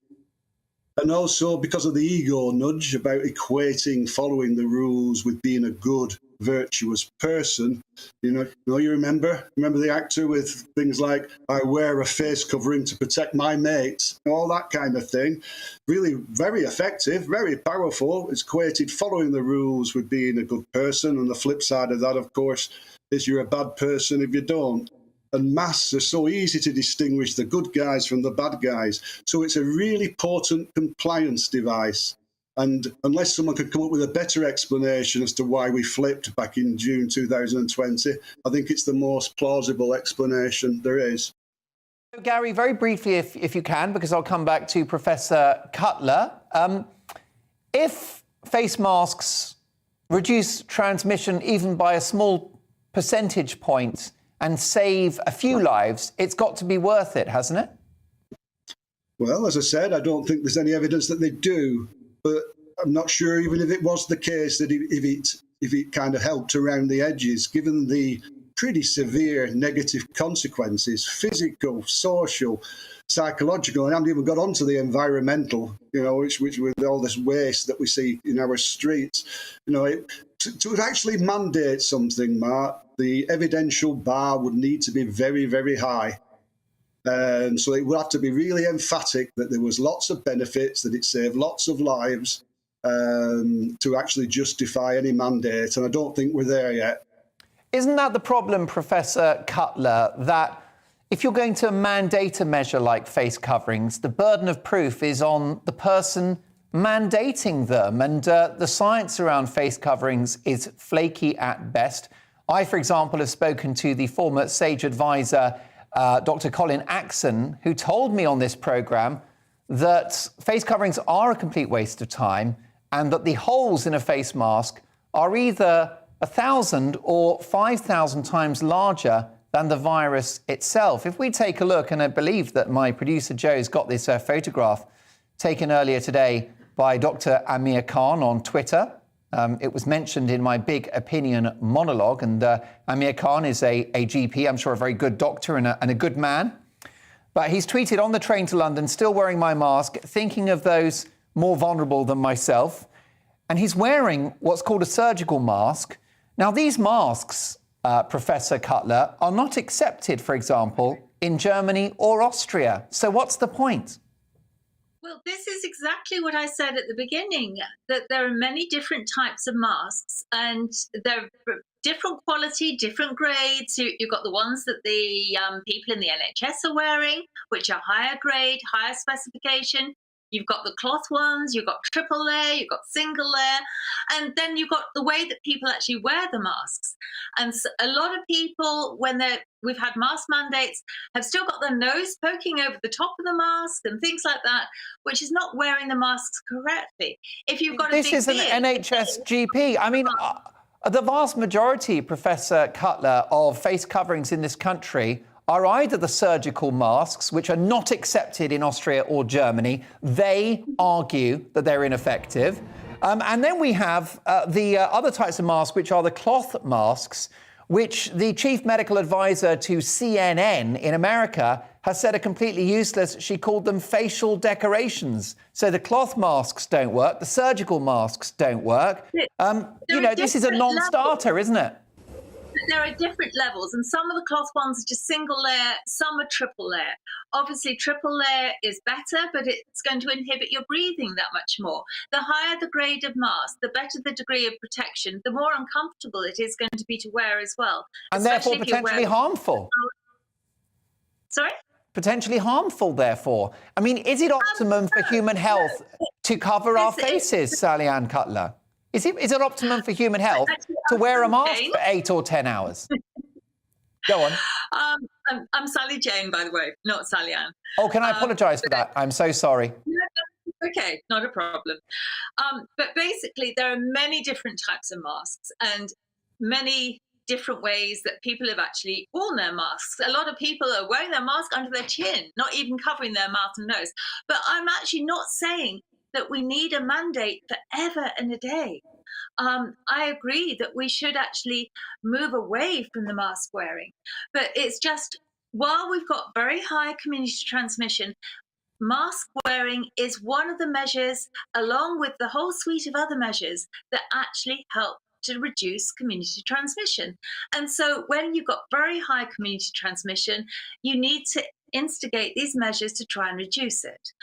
And also because of the ego nudge about equating following the rules with being a good, virtuous person. You remember the actor with things like, I wear a face covering to protect my mates, all that kind of thing. Really very effective, very powerful. It's equated following the rules with being a good person. And the flip side of that, of course, is you're a bad person if you don't. And masks are so easy to distinguish the good guys from the bad guys. So it's a really potent compliance device. And unless someone could come up with a better explanation as to why we flipped back in June 2020, I think it's the most plausible explanation there is. Gary, very briefly, if you can, because I'll come back to Professor Cutler. If face masks reduce transmission even by a small percentage point and save a few lives, it's got to be worth it, hasn't it? Well, as I said, I don't think there's any evidence that they do, but I'm not sure even if it was the case that if it kind of helped around the edges, given the pretty severe negative consequences, physical, social, psychological, and I haven't even got onto the environmental, which with all this waste that we see in our streets, to actually mandate something, Mark, the evidential bar would need to be very, very high. So it would have to be really emphatic that there was lots of benefits, that it saved lots of lives to actually justify any mandate. And I don't think we're there yet. Isn't that the problem, Professor Cutler, that if you're going to mandate a measure like face coverings, the burden of proof is on the person mandating them. And the science around face coverings is flaky at best. I, for example, have spoken to the former SAGE advisor, Dr. Colin Axon, who told me on this programme that face coverings are a complete waste of time and that the holes in a face mask are either 1,000 or 5,000 times larger than the virus itself. If we take a look, and I believe that my producer Joe's got this photograph taken earlier today by Dr. Amir Khan on Twitter. It was mentioned in my big opinion monologue, and Amir Khan is a GP, I'm sure a very good doctor and a good man. But he's tweeted, on the train to London, still wearing my mask, thinking of those more vulnerable than myself. And he's wearing what's called a surgical mask. Now, these masks, Professor Cutler, are not accepted, for example, in Germany or Austria. So what's the point? Well, this is exactly what I said at the beginning, that there are many different types of masks and they're different quality, different grades. You've got the ones that the people in the NHS are wearing, which are higher grade, higher specification. You've got the cloth ones, you've got triple layer, you've got single layer, and then you've got the way that people actually wear the masks. And so a lot of people, when we've had mask mandates, have still got their nose poking over the top of the mask and things like that, which is not wearing the masks correctly. If you've got This is an NHS GP. I mean, the vast majority, Professor Cutler, of face coverings in this country are either the surgical masks, which are not accepted in Austria or Germany. They argue that they're ineffective. And then we have the other types of masks, which are the cloth masks, which the chief medical advisor to CNN in America has said are completely useless. She called them facial decorations. So the cloth masks don't work. The surgical masks don't work. This is a non-starter, isn't it? There are different levels, and some of the cloth ones are just single layer, some are triple layer. Obviously, triple layer is better, but it's going to inhibit your breathing that much more. The higher the grade of mask, the better the degree of protection, the more uncomfortable it is going to be to wear as well. And therefore potentially harmful. Sorry? Potentially harmful, therefore. I mean, is it optimum for human health to cover our faces, Sally-Ann Cutler? Is it optimum for human health to wear a mask for 8 or 10 hours? Go on. I'm Sally Jane, by the way, not Sally-Ann. Oh, can I apologise for that? I'm so sorry. Okay, not a problem. But basically, there are many different types of masks and many different ways that people have actually worn their masks. A lot of people are wearing their mask under their chin, not even covering their mouth and nose. But I'm actually not saying that we need a mandate forever and a day. I agree that we should actually move away from the mask wearing. But it's just, while we've got very high community transmission, mask wearing is one of the measures, along with the whole suite of other measures, that actually help to reduce community transmission. And so when you've got very high community transmission, you need to instigate these measures to try and reduce it.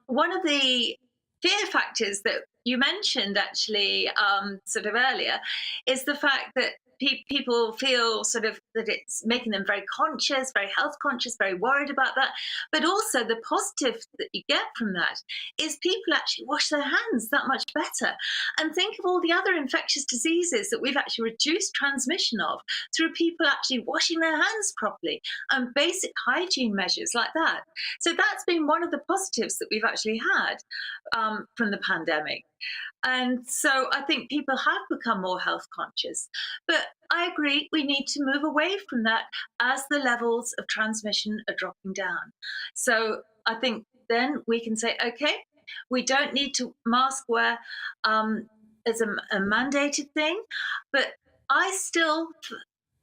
One of the fear factors that you mentioned actually sort of earlier is the fact that people feel sort of that it's making them very conscious, very health conscious, very worried about that. But also the positive that you get from that is people actually wash their hands that much better. And think of all the other infectious diseases that we've actually reduced transmission of through people actually washing their hands properly and basic hygiene measures like that. So that's been one of the positives that we've actually had from the pandemic. And so I think people have become more health conscious. But I agree, we need to move away from that as the levels of transmission are dropping down. So I think then we can say, okay, we don't need to mask wear as a mandated thing. But I still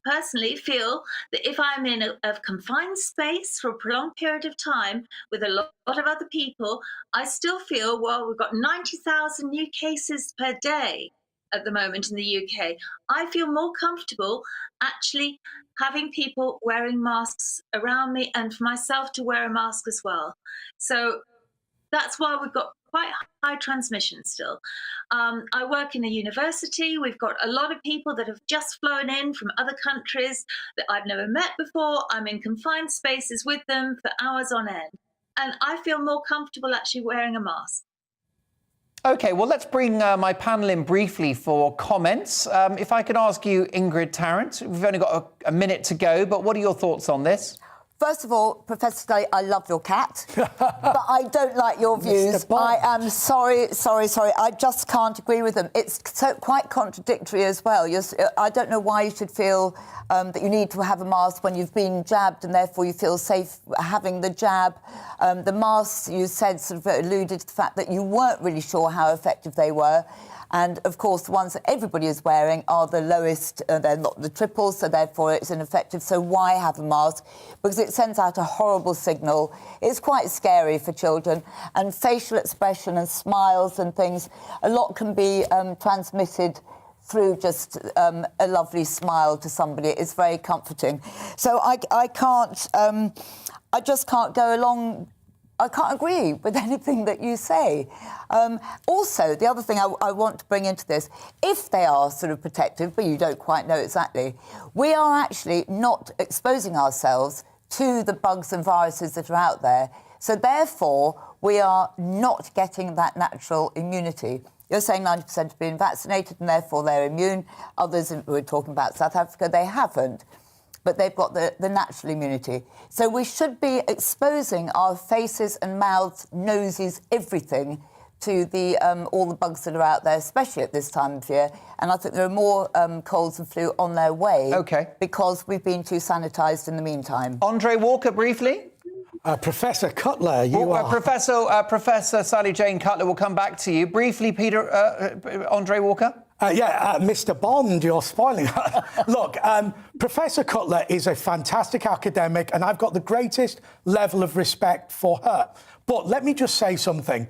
personally feel that if I'm in a confined space for a prolonged period of time with a lot of other people, I still feel, well, we've got 90,000 new cases per day at the moment in the UK. I feel more comfortable actually having people wearing masks around me and for myself to wear a mask as well. So that's why we've got quite high transmission still. I work in a university. We've got a lot of people that have just flown in from other countries that I've never met before. I'm in confined spaces with them for hours on end. And I feel more comfortable actually wearing a mask. OK, well, let's bring my panel in briefly for comments. If I could ask you, Ingrid Tarrant, we've only got a minute to go, but what are your thoughts on this? First of all, Professor Scully, I love your cat, but I don't like your views. I am sorry. I just can't agree with them. It's quite contradictory as well. I don't know why you should feel that you need to have a mask when you've been jabbed and therefore you feel safe having the jab. The masks, you said, sort of alluded to the fact that you weren't really sure how effective they were. And, of course, the ones that everybody is wearing are the lowest, they're not the triples, so therefore it's ineffective. So why have a mask? Because it sends out a horrible signal. It's quite scary for children. And facial expression and smiles and things, a lot can be transmitted through just a lovely smile to somebody. It's very comforting. So I just can't go along. I can't agree with anything that you say. Also, the other thing I want to bring into this, if they are sort of protective, but you don't quite know exactly, we are actually not exposing ourselves to the bugs and viruses that are out there. So therefore, we are not getting that natural immunity. You're saying 90% have been vaccinated and therefore they're immune. Others, we're talking about South Africa, they haven't. But they've got the natural immunity. So we should be exposing our faces and mouths, noses, everything to all the bugs that are out there, especially at this time of year. And I think there are more colds and flu on their way. OK. Because we've been too sanitised in the meantime. Andre Walker, briefly. Professor Cutler, you are... Professor Sally Jane Cutler, will come back to you. Briefly, Peter, Andre Walker. Mr. Bond, you're spoiling. Look, Professor Cutler is a fantastic academic, and I've got the greatest level of respect for her. But let me just say something.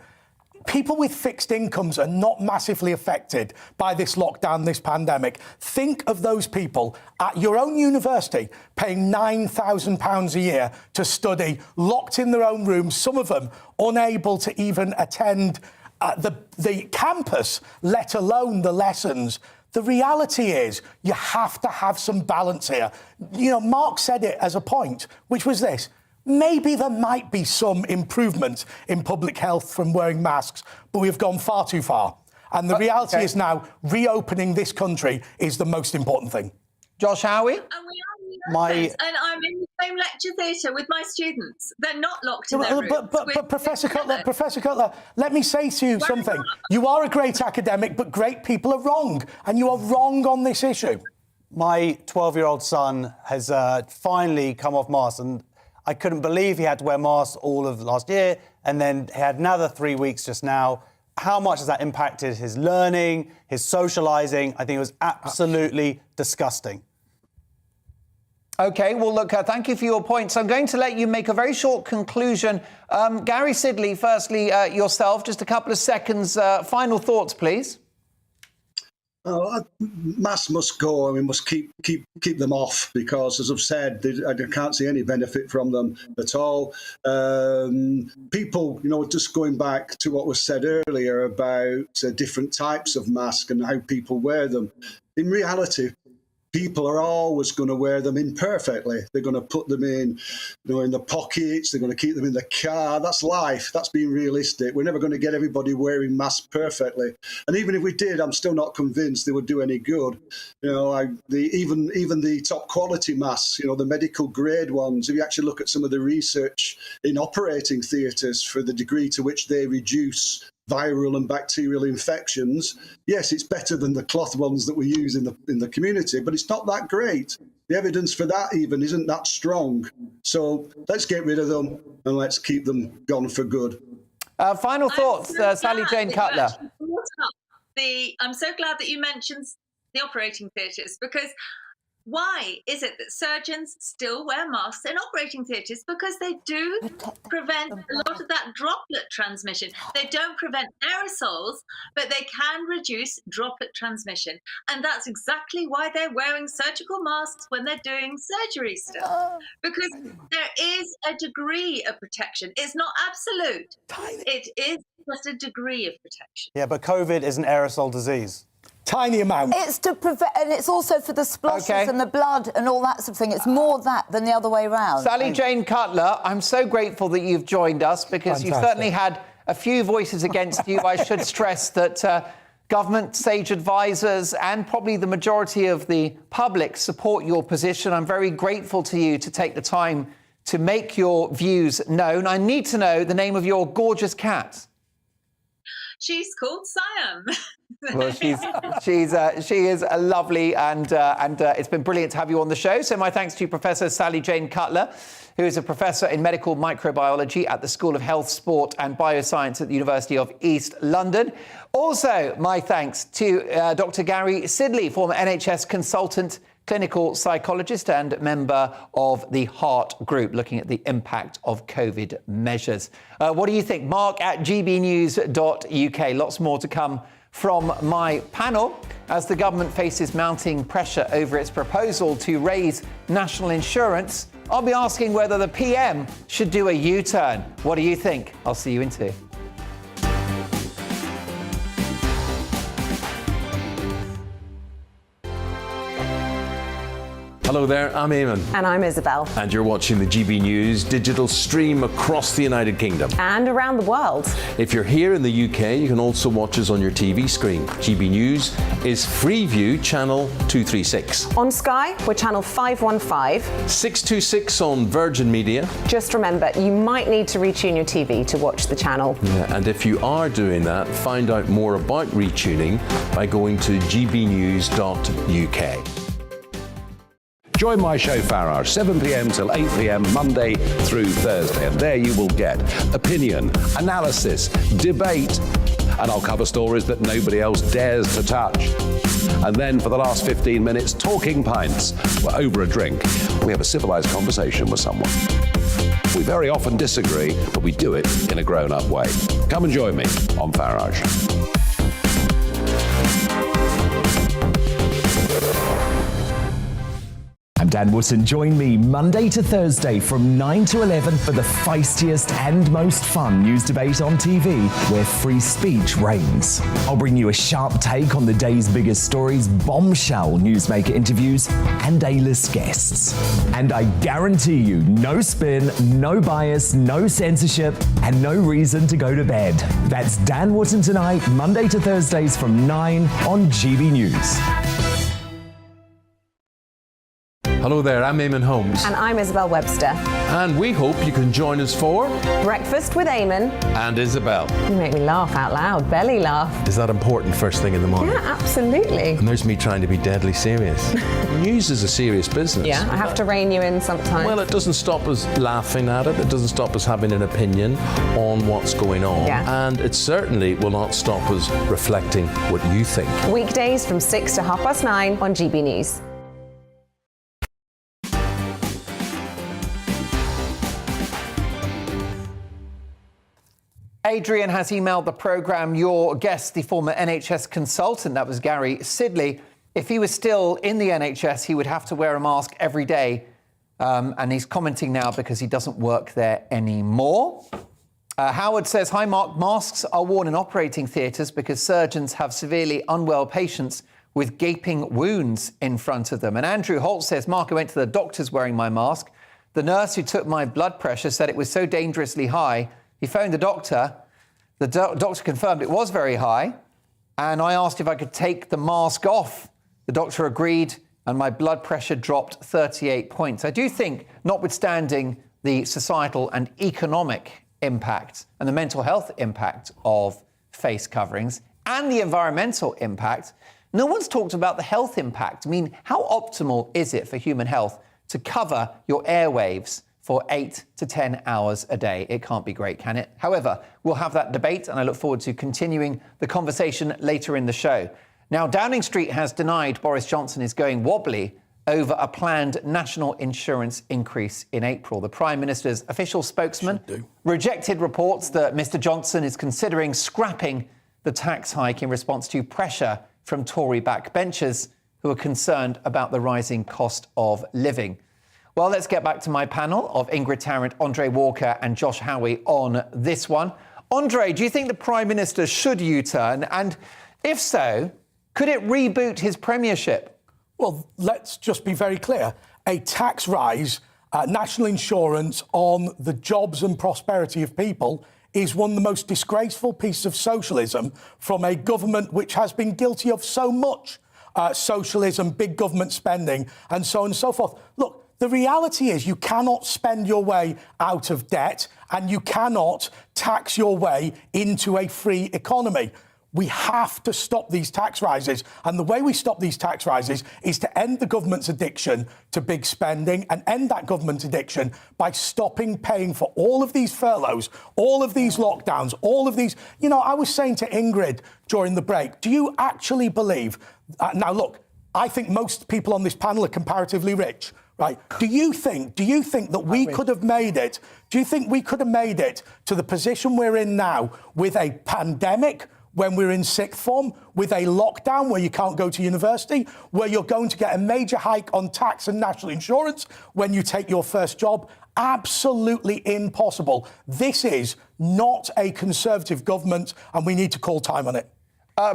People with fixed incomes are not massively affected by this lockdown, this pandemic. Think of those people at your own university paying £9,000 a year to study, locked in their own rooms, some of them unable to even attend the campus, let alone the lessons. The reality is you have to have some balance here. You know, Mark said it as a point, which was this. Maybe there might be some improvement in public health from wearing masks, but we've gone far too far. And the reality is now reopening this country is the most important thing. Josh Howie? And I'm in the same lecture theatre with my students. They're not locked in their rooms. But Professor Cutler, let me say to you something. You are a great academic, but great people are wrong. And you are wrong on this issue. My 12-year-old son has finally come off masks, and I couldn't believe he had to wear masks all of last year, and then he had another 3 weeks just now. How much has that impacted his learning, his socialising? I think it was absolutely disgusting. OK, well, look, thank you for your points. I'm going to let you make a very short conclusion. Gary Sidley, firstly, yourself, just a couple of seconds. Final thoughts, please. Masks must go, and we must keep them off because, as I've said, I can't see any benefit from them at all. People, just going back to what was said earlier about different types of masks and how people wear them. In reality, people are always going to wear them imperfectly. They're going to put them in the pockets. They're going to keep them in the car. That's life. That's being realistic. We're never going to get everybody wearing masks perfectly. And even if we did, I'm still not convinced they would do any good. Even the top quality masks, the medical grade ones, if you actually look at some of the research in operating theatres for the degree to which they reduce viral and bacterial infections, yes, it's better than the cloth ones that we use in the community, but it's not that great. The evidence for that even isn't that strong. So let's get rid of them and let's keep them gone for good. Final thoughts, Sally Jane Cutler. I'm so glad that you mentioned the operating theatres, because why is it that surgeons still wear masks in operating theatres? Because they do prevent a lot of that droplet transmission. They don't prevent aerosols, but they can reduce droplet transmission. And that's exactly why they're wearing surgical masks when they're doing surgery still. Because there is a degree of protection. It's not absolute. It is just a degree of protection. Yeah, but COVID is an aerosol disease. Tiny amount. It's to prevent, and it's also for the splotches and the blood and all that sort of thing. It's more that than the other way around. Sally Jane Cutler, I'm so grateful that you've joined us because you certainly had a few voices against you. I should stress that government, sage advisors, and probably the majority of the public support your position. I'm very grateful to you to take the time to make your views known. I need to know the name of your gorgeous cat. She's called Siam. Well, she is a lovely, and it's been brilliant to have you on the show. So my thanks to Professor Sally Jane Cutler, who is a professor in medical microbiology at the School of Health, Sport and Bioscience at the University of East London. Also, my thanks to Dr. Gary Sidley, former NHS consultant, clinical psychologist and member of the Heart Group, looking at the impact of COVID measures. What do you think? Mark at gbnews.uk. Lots more to come from my panel as the government faces mounting pressure over its proposal to raise national insurance. I'll be asking whether the PM should do a U-turn. What do you think? I'll see you in 2. Hello there, I'm Eamon. And I'm Isabel. And you're watching the GB News digital stream across the United Kingdom. And around the world. If you're here in the UK, you can also watch us on your TV screen. GB News is Freeview, channel 236. On Sky, we're channel 515. 626 on Virgin Media. Just remember, you might need to retune your TV to watch the channel. Yeah, and if you are doing that, find out more about retuning by going to gbnews.uk. Join my show Farage, 7 p.m. till 8 p.m. Monday through Thursday. And there you will get opinion, analysis, debate, and I'll cover stories that nobody else dares to touch. And then for the last 15 minutes, talking pints. We're over a drink. We have a civilized conversation with someone. We very often disagree, but we do it in a grown-up way. Come and join me on Farage. I'm Dan Wootton. Join me Monday to Thursday from 9 to 11 for the feistiest and most fun news debate on TV, where free speech reigns. I'll bring you a sharp take on the day's biggest stories, bombshell newsmaker interviews, and A-list guests. And I guarantee you, no spin, no bias, no censorship, and no reason to go to bed. That's Dan Wootton tonight, Monday to Thursdays from 9 on GB News. Hello there, I'm Eamon Holmes. And I'm Isabel Webster. And we hope you can join us for Breakfast with Eamon and Isabel. You make me laugh out loud, belly laugh. Is that important first thing in the morning? Yeah, absolutely. And there's me trying to be deadly serious. News is a serious business. Yeah, I have to rein you in sometimes. Well, it doesn't stop us laughing at it. It doesn't stop us having an opinion on what's going on. Yeah. And it certainly will not stop us reflecting what you think. Weekdays from 6 to 9:30 on GB News. Adrian has emailed the programme, your guest, the former NHS consultant, that was Gary Sidley. If he was still in the NHS, he would have to wear a mask every day. And he's commenting now because he doesn't work there anymore. Howard says, hi Mark, masks are worn in operating theatres because surgeons have severely unwell patients with gaping wounds in front of them. And Andrew Holt says, Mark, I went to the doctors wearing my mask. The nurse who took my blood pressure said it was so dangerously high. He phoned the doctor. The doctor confirmed it was very high. And I asked if I could take the mask off. The doctor agreed, and my blood pressure dropped 38 points. I do think, notwithstanding the societal and economic impact and the mental health impact of face coverings and the environmental impact, no one's talked about the health impact. I mean, how optimal is it for human health to cover your airwaves for 8 to 10 hours a day? It can't be great, can it? However, we'll have that debate, and I look forward to continuing the conversation later in the show. Now, Downing Street has denied Boris Johnson is going wobbly over a planned national insurance increase in April. The Prime Minister's official spokesman rejected reports that Mr. Johnson is considering scrapping the tax hike in response to pressure from Tory backbenchers who are concerned about the rising cost of living. Well, let's get back to my panel of Ingrid Tarrant, Andre Walker and Josh Howie on this one. Andre, do you think the Prime Minister should U-turn? And if so, could it reboot his premiership? Well, let's just be very clear. A tax rise, national insurance on the jobs and prosperity of people is one of the most disgraceful pieces of socialism from a government which has been guilty of so much socialism, big government spending, and so on and so forth. Look, the reality is you cannot spend your way out of debt and you cannot tax your way into a free economy. We have to stop these tax rises. And the way we stop these tax rises is to end the government's addiction to big spending and end that government addiction by stopping paying for all of these furloughs, all of these lockdowns, all of these... You know, I was saying to Ingrid during the break, do you actually believe... now, look, I think most people on this panel are comparatively rich, right? Do you think that we could have made it... Do you think we could have made it to the position we're in now with a pandemic... when we're in sixth form, with a lockdown where you can't go to university, where you're going to get a major hike on tax and national insurance when you take your first job? Absolutely impossible. This is not a Conservative government, and we need to call time on it.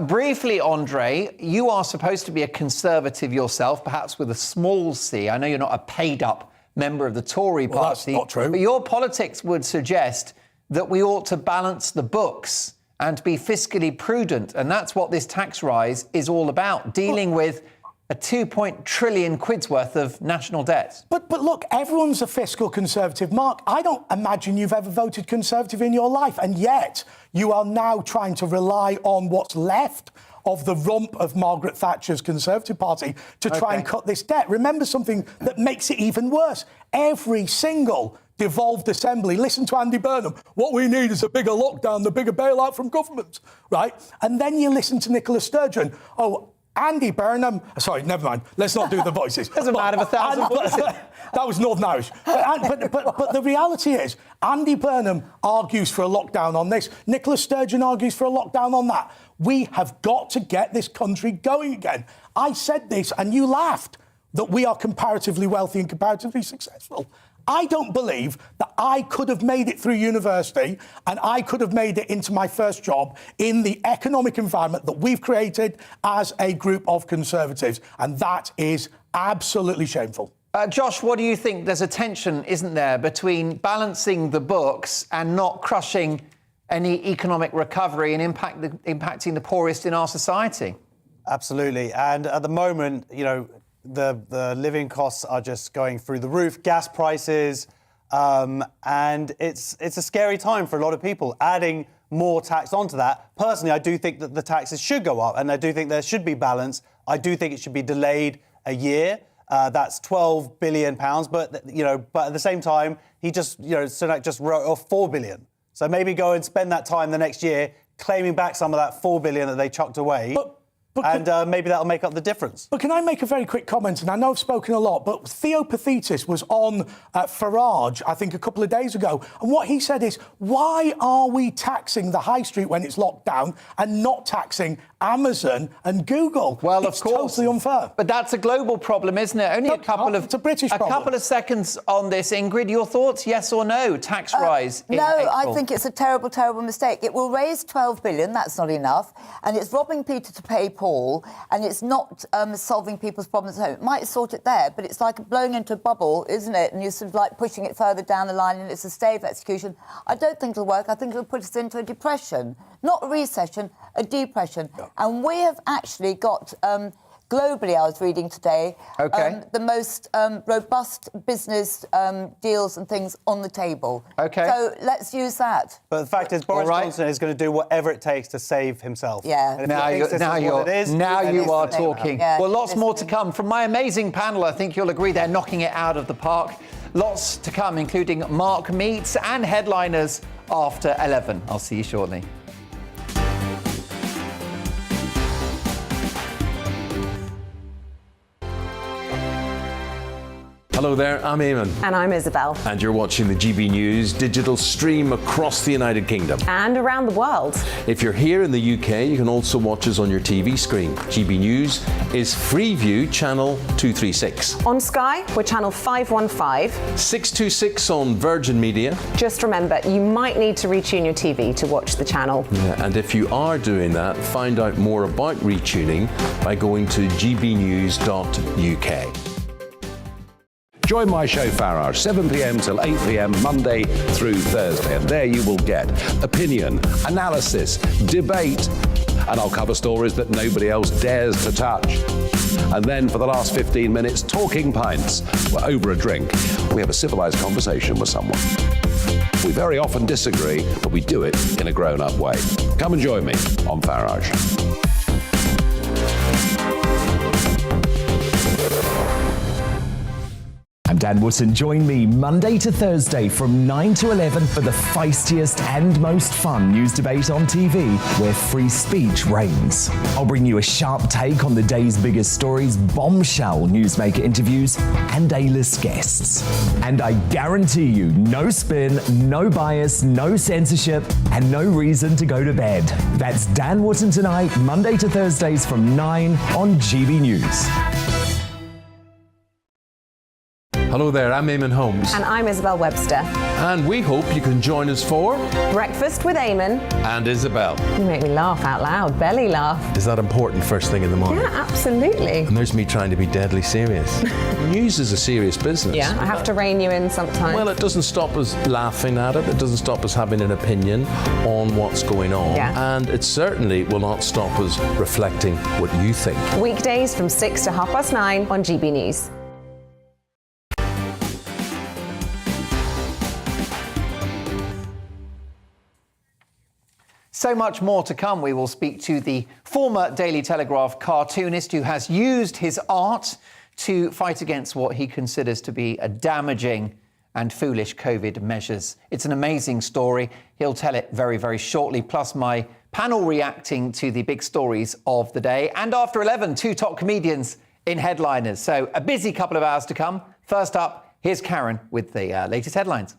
Briefly, Andre, you are supposed to be a Conservative yourself, perhaps with a small c. I know you're not a paid-up member of the Tory party. That's not true. But your politics would suggest that we ought to balance the books and be fiscally prudent. And that's what this tax rise is all about, dealing with a 2 trillion quid's worth of national debt. But look, everyone's a fiscal Conservative. Mark, I don't imagine you've ever voted Conservative in your life, and yet you are now trying to rely on what's left of the rump of Margaret Thatcher's Conservative Party to try and cut this debt. Remember something that makes it even worse. Every single devolved assembly, listen to Andy Burnham, what we need is a bigger lockdown, the bigger bailout from government, right? And then you listen to Nicola Sturgeon. Oh, Andy Burnham... Sorry, never mind. Let's not do the voices. There's a man of 1,000 voices. That was Northern Irish. But the reality is, Andy Burnham argues for a lockdown on this. Nicola Sturgeon argues for a lockdown on that. We have got to get this country going again. I said this, and you laughed, that we are comparatively wealthy and comparatively successful. I don't believe that I could have made it through university and I could have made it into my first job in the economic environment that we've created as a group of Conservatives. And that is absolutely shameful. Josh, what do you think? There's a tension, isn't there, between balancing the books and not crushing any economic recovery and impacting the poorest in our society? Absolutely. And at the moment, you know, the living costs are just going through the roof, gas prices, and it's a scary time for a lot of people. Adding more tax onto that, personally, I do think that the taxes should go up, and I do think there should be balance. I do think it should be delayed a year. That's £12 billion, but at the same time, Sunak just wrote off £4 billion. So maybe go and spend that time the next year claiming back some of that £4 billion that they chucked away. And maybe that'll make up the difference. But can I make a very quick comment? And I know I've spoken a lot, but Theo Pathetis was on Farage, I think, a couple of days ago. And what he said is, why are we taxing the high street when it's locked down and not taxing Amazon and Google? Well, it's of course. Totally unfair. But that's a global problem, isn't it? Only it's a British problem. A couple of seconds on this, Ingrid. Your thoughts, yes or no? Tax rise in No, April. I think it's a terrible, terrible mistake. It will raise 12 billion, that's not enough, and it's robbing Peter to pay Paul, and it's not solving people's problems at home. It might sort it there, but it's like blowing into a bubble, isn't it? And you're sort of like pushing it further down the line, and it's a stay of execution. I don't think it'll work. I think it'll put us into a depression. Not a recession, a depression. Yeah. And we have actually got... globally, I was reading today, the most robust business deals and things on the table. OK. So let's use that. But the fact is, Boris Johnson is going to do whatever it takes to save himself. Yeah. Now you are talking. Yeah, well, lots more to come. From my amazing panel, I think you'll agree they're knocking it out of the park. Lots to come, including Mark Meets and headliners after 11. I'll see you shortly. Hello there, I'm Eamon. And I'm Isabel. And you're watching the GB News digital stream across the United Kingdom. And around the world. If you're here in the UK, you can also watch us on your TV screen. GB News is Freeview, channel 236. On Sky, we're channel 515. 626 on Virgin Media. Just remember, you might need to retune your TV to watch the channel. Yeah, and if you are doing that, find out more about retuning by going to gbnews.uk. Join my show Farage, 7 p.m. till 8 p.m. Monday through Thursday. And there you will get opinion, analysis, debate, and I'll cover stories that nobody else dares to touch. And then for the last 15 minutes, talking pints. We're over a drink. We have a civilized conversation with someone. We very often disagree, but we do it in a grown-up way. Come and join me on Farage. I'm Dan Wootton. Join me Monday to Thursday from 9 to 11 for the feistiest and most fun news debate on TV, where free speech reigns. I'll bring you a sharp take on the day's biggest stories, bombshell newsmaker interviews, and A-list guests. And I guarantee you, no spin, no bias, no censorship, and no reason to go to bed. That's Dan Wootton tonight, Monday to Thursdays from 9 on GB News. Hello there, I'm Eamon Holmes. And I'm Isabel Webster. And we hope you can join us for Breakfast with Eamon. And Isabel. You make me laugh out loud, belly laugh. Is that important first thing in the morning? Yeah, absolutely. And there's me trying to be deadly serious. News is a serious business. Yeah, I have to rein you in sometimes. Well, it doesn't stop us laughing at it. It doesn't stop us having an opinion on what's going on. Yeah. And it certainly will not stop us reflecting what you think. Weekdays from 6 to 9:30 on GB News. So much more to come. We will speak to the former Daily Telegraph cartoonist who has used his art to fight against what he considers to be a damaging and foolish COVID measures. It's an amazing story. He'll tell it very, very shortly, plus my panel reacting to the big stories of the day. And after 11, two top comedians in headliners. So a busy couple of hours to come. First up, here's Karen with the latest headlines.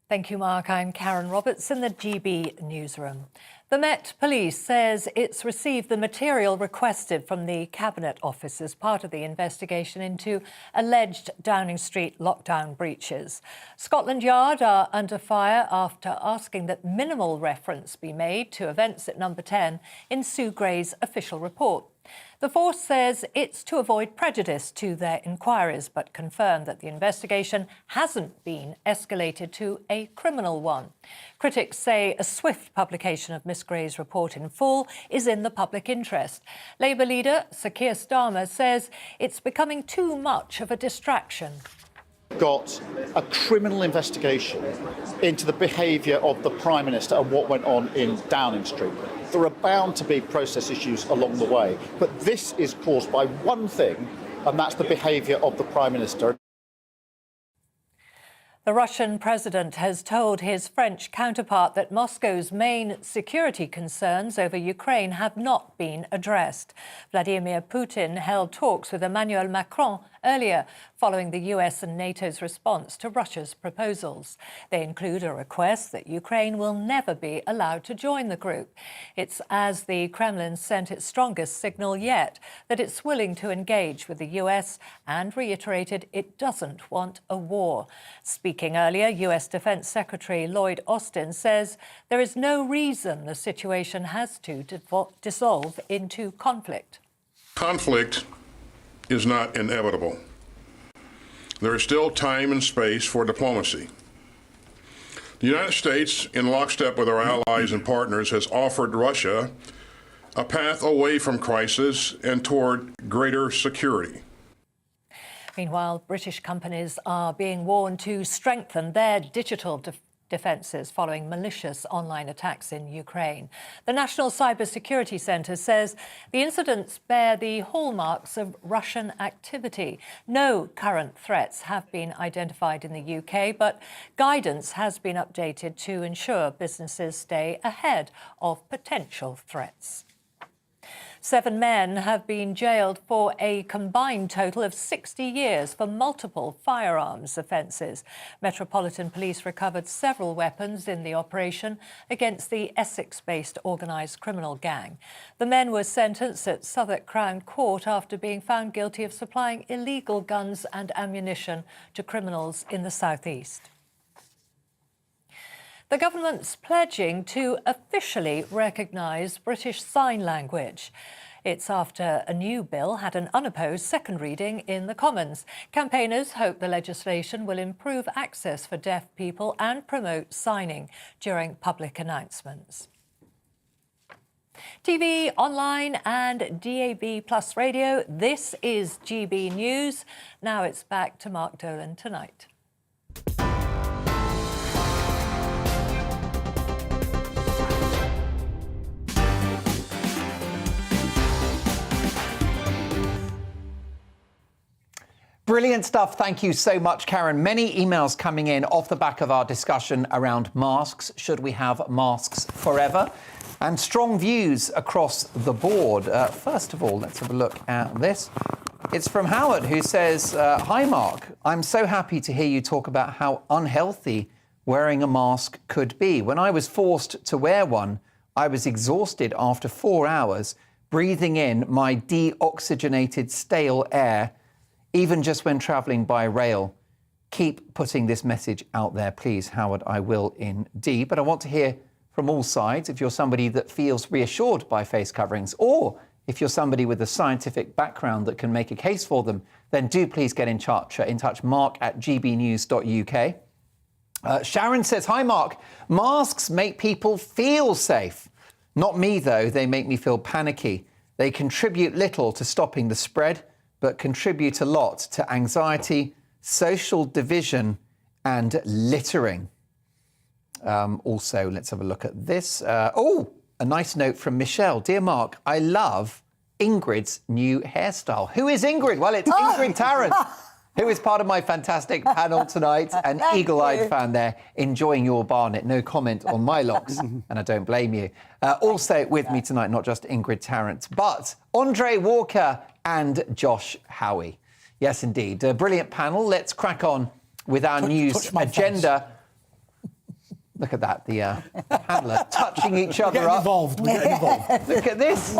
Thank you, Mark. I'm Karen Roberts in the GB newsroom. The Met Police says it's received the material requested from the Cabinet Office as part of the investigation into alleged Downing Street lockdown breaches. Scotland Yard are under fire after asking that minimal reference be made to events at Number 10 in Sue Gray's official report. The force says it's to avoid prejudice to their inquiries, but confirmed that the investigation hasn't been escalated to a criminal one. Critics say a swift publication of Miss Gray's report in full is in the public interest. Labour leader Sir Keir Starmer says it's becoming too much of a distraction. Got a criminal investigation into the behaviour of the Prime Minister and what went on in Downing Street. There are bound to be process issues along the way, but this is caused by one thing, and that's the behaviour of the Prime Minister. The Russian president has told his French counterpart that Moscow's main security concerns over Ukraine have not been addressed. Vladimir Putin held talks with Emmanuel Macron earlier, following the US and NATO's response to Russia's proposals. They include a request that Ukraine will never be allowed to join the group. It's as the Kremlin sent its strongest signal yet that it's willing to engage with the US and reiterated it doesn't want a war. Speaking earlier, US Defense Secretary Lloyd Austin says there is no reason the situation has to dissolve into conflict. Conflict is not inevitable. There is still time and space for diplomacy. The United States, in lockstep with our allies and partners, has offered Russia a path away from crisis and toward greater security. Meanwhile, British companies are being warned to strengthen their digital defences following malicious online attacks in Ukraine. The National Cybersecurity Centre says the incidents bear the hallmarks of Russian activity. No current threats have been identified in the UK, but guidance has been updated to ensure businesses stay ahead of potential threats. 7 men have been jailed for a combined total of 60 years for multiple firearms offences. Metropolitan Police recovered several weapons in the operation against the Essex-based organised criminal gang. The men were sentenced at Southwark Crown Court after being found guilty of supplying illegal guns and ammunition to criminals in the southeast. The government's pledging to officially recognise British Sign Language. It's after a new bill had an unopposed second reading in the Commons. Campaigners hope the legislation will improve access for deaf people and promote signing during public announcements. TV, online and DAB Plus radio, this is GB News. Now it's back to Mark Dolan tonight. Brilliant stuff. Thank you so much, Karen. Many emails coming in off the back of our discussion around masks. Should we have masks forever? And strong views across the board. First of all, let's have a look at this. It's from Howard, who says, hi, Mark. I'm so happy to hear you talk about how unhealthy wearing a mask could be. When I was forced to wear one, I was exhausted after 4 hours, breathing in my deoxygenated stale air, even just when travelling by rail. Keep putting this message out there, please, Howard. I will indeed. But I want to hear from all sides. If you're somebody that feels reassured by face coverings, or if you're somebody with a scientific background that can make a case for them, then do please get in touch. mark@gbnews.uk. Sharon says, hi, Mark. Masks make people feel safe. Not me, though. They make me feel panicky. They contribute little to stopping the spread, but contribute a lot to anxiety, social division and littering. Also, let's have a look at this. A nice note from Michelle. Dear Mark, I love Ingrid's new hairstyle. Who is Ingrid? Well, it's Ingrid Tarrant, who is part of my fantastic panel tonight. An eagle-eyed fan there, enjoying your barnet. No comment on my locks, and I don't blame you. Also with me tonight, not just Ingrid Tarrant, but Andre Walker and Josh Howie. Yes, indeed. A brilliant panel. Let's crack on with our news agenda. Look at that, the paneler touching each other up. We're getting involved. Look at this.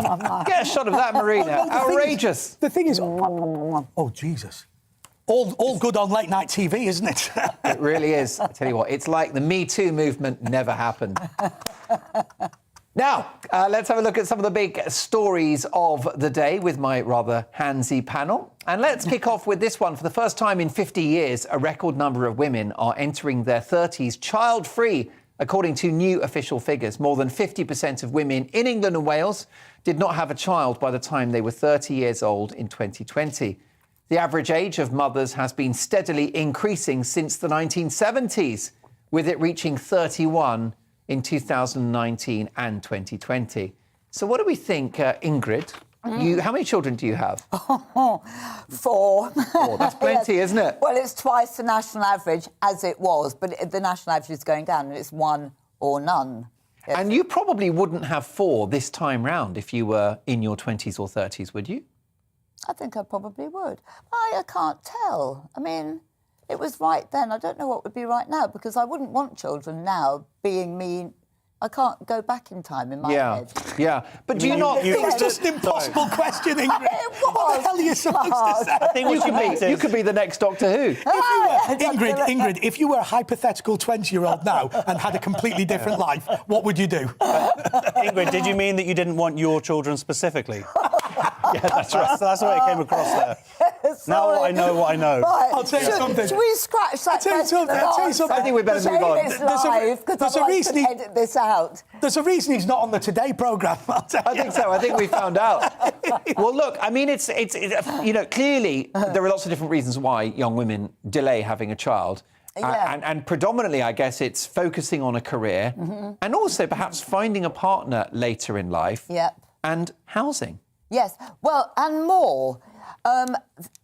Get a shot of that, Marina. Outrageous. The thing is, oh, Jesus. All good on late night TV, isn't it? It really is. I tell you what, it's like the Me Too movement never happened. Now, let's have a look at some of the big stories of the day with my rather handsy panel. And let's kick off with this one. For the first time in 50 years, a record number of women are entering their 30s child-free, according to new official figures. More than 50% of women in England and Wales did not have a child by the time they were 30 years old in 2020. The average age of mothers has been steadily increasing since the 1970s, with it reaching 31 in 2019 and 2020. So what do we think, Ingrid? How many children do you have? 4. That's plenty, Yes. isn't it? Well, it's twice the national average, as it was, but the national average is going down, and it's 1 or none. Yes. And you probably wouldn't have 4 this time round if you were in your 20s or 30s, would you? I think I probably would. I can't tell. I mean, it was right then. I don't know what would be right now, because I wouldn't want children now being me. I can't go back in time in my head. Yeah. But do you not think it was just an impossible question, Ingrid? It was. What the hell are you supposed to say? I think you could be the next Doctor Who. Ingrid, if you were a hypothetical 20-year-old now and had a completely different life, what would you do? Ingrid, did you mean that you didn't want your children specifically? Yeah, that's right. That's what it came across there. Now I know what I know. Right. I'll tell you something. Should we scratch that? I'll tell you something. I think we better move on. There's a reason. Edit this out. There's a reason he's not on the Today programme. I think so. I think we found out. Well, look, I mean, it's clearly there are lots of different reasons why young women delay having a child. Yeah. And predominantly, I guess, it's focusing on a career and also perhaps finding a partner later in life. Yep. And housing. Yes. Well, and more.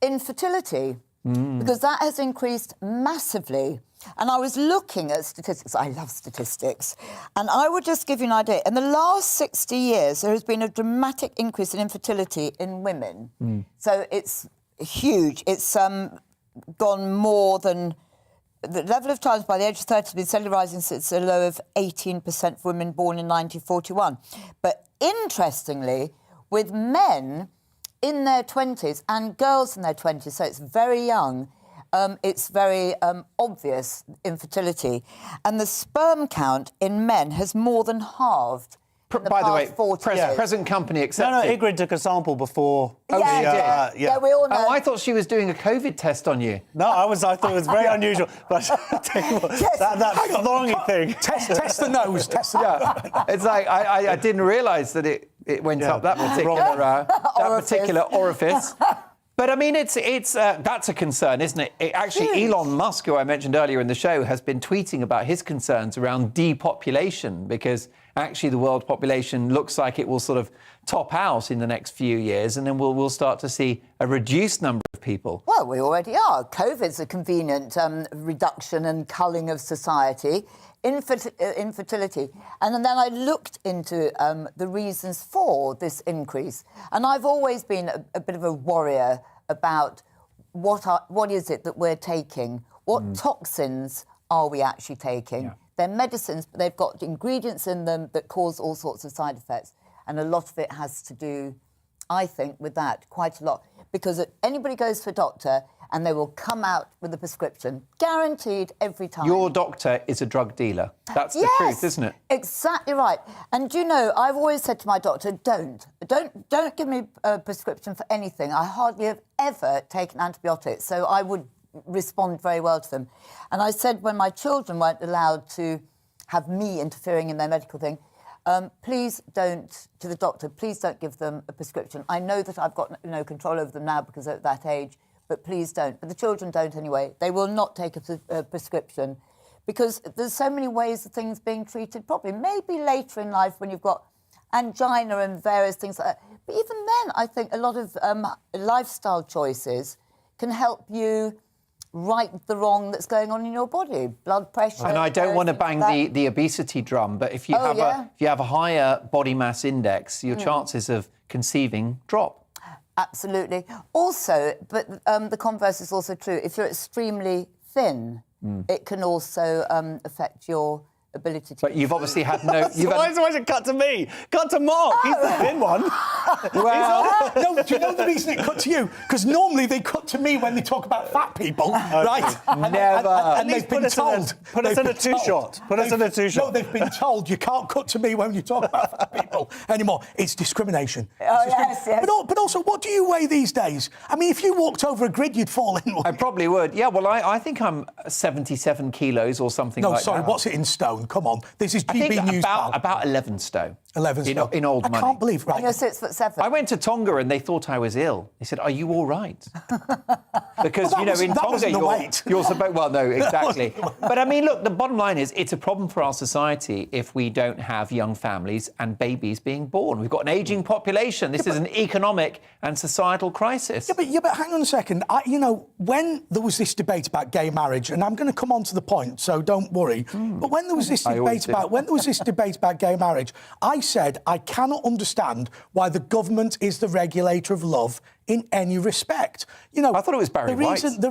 Infertility, because that has increased massively. And I was looking at statistics. I love statistics. And I would just give you an idea. In the last 60 years, there has been a dramatic increase in infertility in women. So it's huge. It's gone more than... The level of times by the age of 30 has been steadily rising since a low of 18% for women born in 1941. But interestingly, with men in their 20s and girls in their 20s, so it's very young, it's very obvious infertility. And the sperm count in men has more than halved. By the way, 40 years. present company accepted. No, Ingrid took a sample before. Oh, Yeah, she did? yeah. Yeah, we all know. Oh, I thought she was doing a COVID test on you. No, I thought it was very unusual. But I tell you what, that longing thing. Test the nose. Test the nose. It's like I didn't realise that it went up that particular orifice. But I mean, it's that's a concern, isn't it? Actually, Elon Musk, who I mentioned earlier in the show, has been tweeting about his concerns around depopulation, because actually the world population looks like it will sort of top out in the next few years, and then we'll start to see a reduced number of people. Well, we already are. COVID's a convenient reduction and culling of society. Infertility. And then I looked into the reasons for this increase. And I've always been a bit of a warrior about what is it that we're taking? What toxins are we actually taking? Yeah. They're medicines, but they've got ingredients in them that cause all sorts of side effects. And a lot of it has to do, I think, with that, quite a lot. Because anybody goes to a doctor and they will come out with a prescription, guaranteed every time. Your doctor is a drug dealer. That's the truth, isn't it? Exactly right. And you know, I've always said to my doctor, don't give me a prescription for anything. I hardly have ever taken antibiotics, so I would respond very well to them. And I said when my children weren't allowed to have me interfering in their medical thing, please don't, to the doctor, please don't give them a prescription. I know that I've got no control over them now because they're at that age, but please don't. But the children don't anyway. They will not take a prescription because there's so many ways of things being treated properly. Maybe later in life when you've got angina and various things like that. But even then, I think a lot of lifestyle choices can help you right the wrong that's going on in your body, blood pressure. And I don't want to bang the obesity drum, but if you have a higher body mass index, your chances of conceiving drop. Absolutely. Also, but the converse is also true. If you're extremely thin, it can also affect your ability to... But you've obviously had no... Why is it cut to me? Cut to Mark. He's the thin one. Well, no, do you know the reason it cut to you? Because normally they cut to me when they talk about fat people, right? Never. And they've been told... Put us in a two-shot. Put us in a two-shot. No, they've been told you can't cut to me when you talk about fat people anymore. It's discrimination. Yes. But also, what do you weigh these days? I mean, if you walked over a grid, you'd fall in. I probably would. Yeah, well, I think I'm 77 kilos or something like that. No, sorry, what's it in stone? Come on. This is GBNews. About 11 stone. 11 stone. In old money. I can't believe, right? You're 6'7". I went to Tonga and they thought I was ill. They said, "Are you all right?" Because, in Tonga, you're supposed... Well, no, exactly. But, I mean, look, the bottom line is it's a problem for our society if we don't have young families and babies being born. We've got an ageing population. This is an economic and societal crisis. Yeah, but hang on a second. When there was this debate about gay marriage, and I'm going to come on to the point, so don't worry, but when there was this debate about gay marriage, I said I cannot understand why the government is the regulator of love in any respect. I thought it was Barry White. The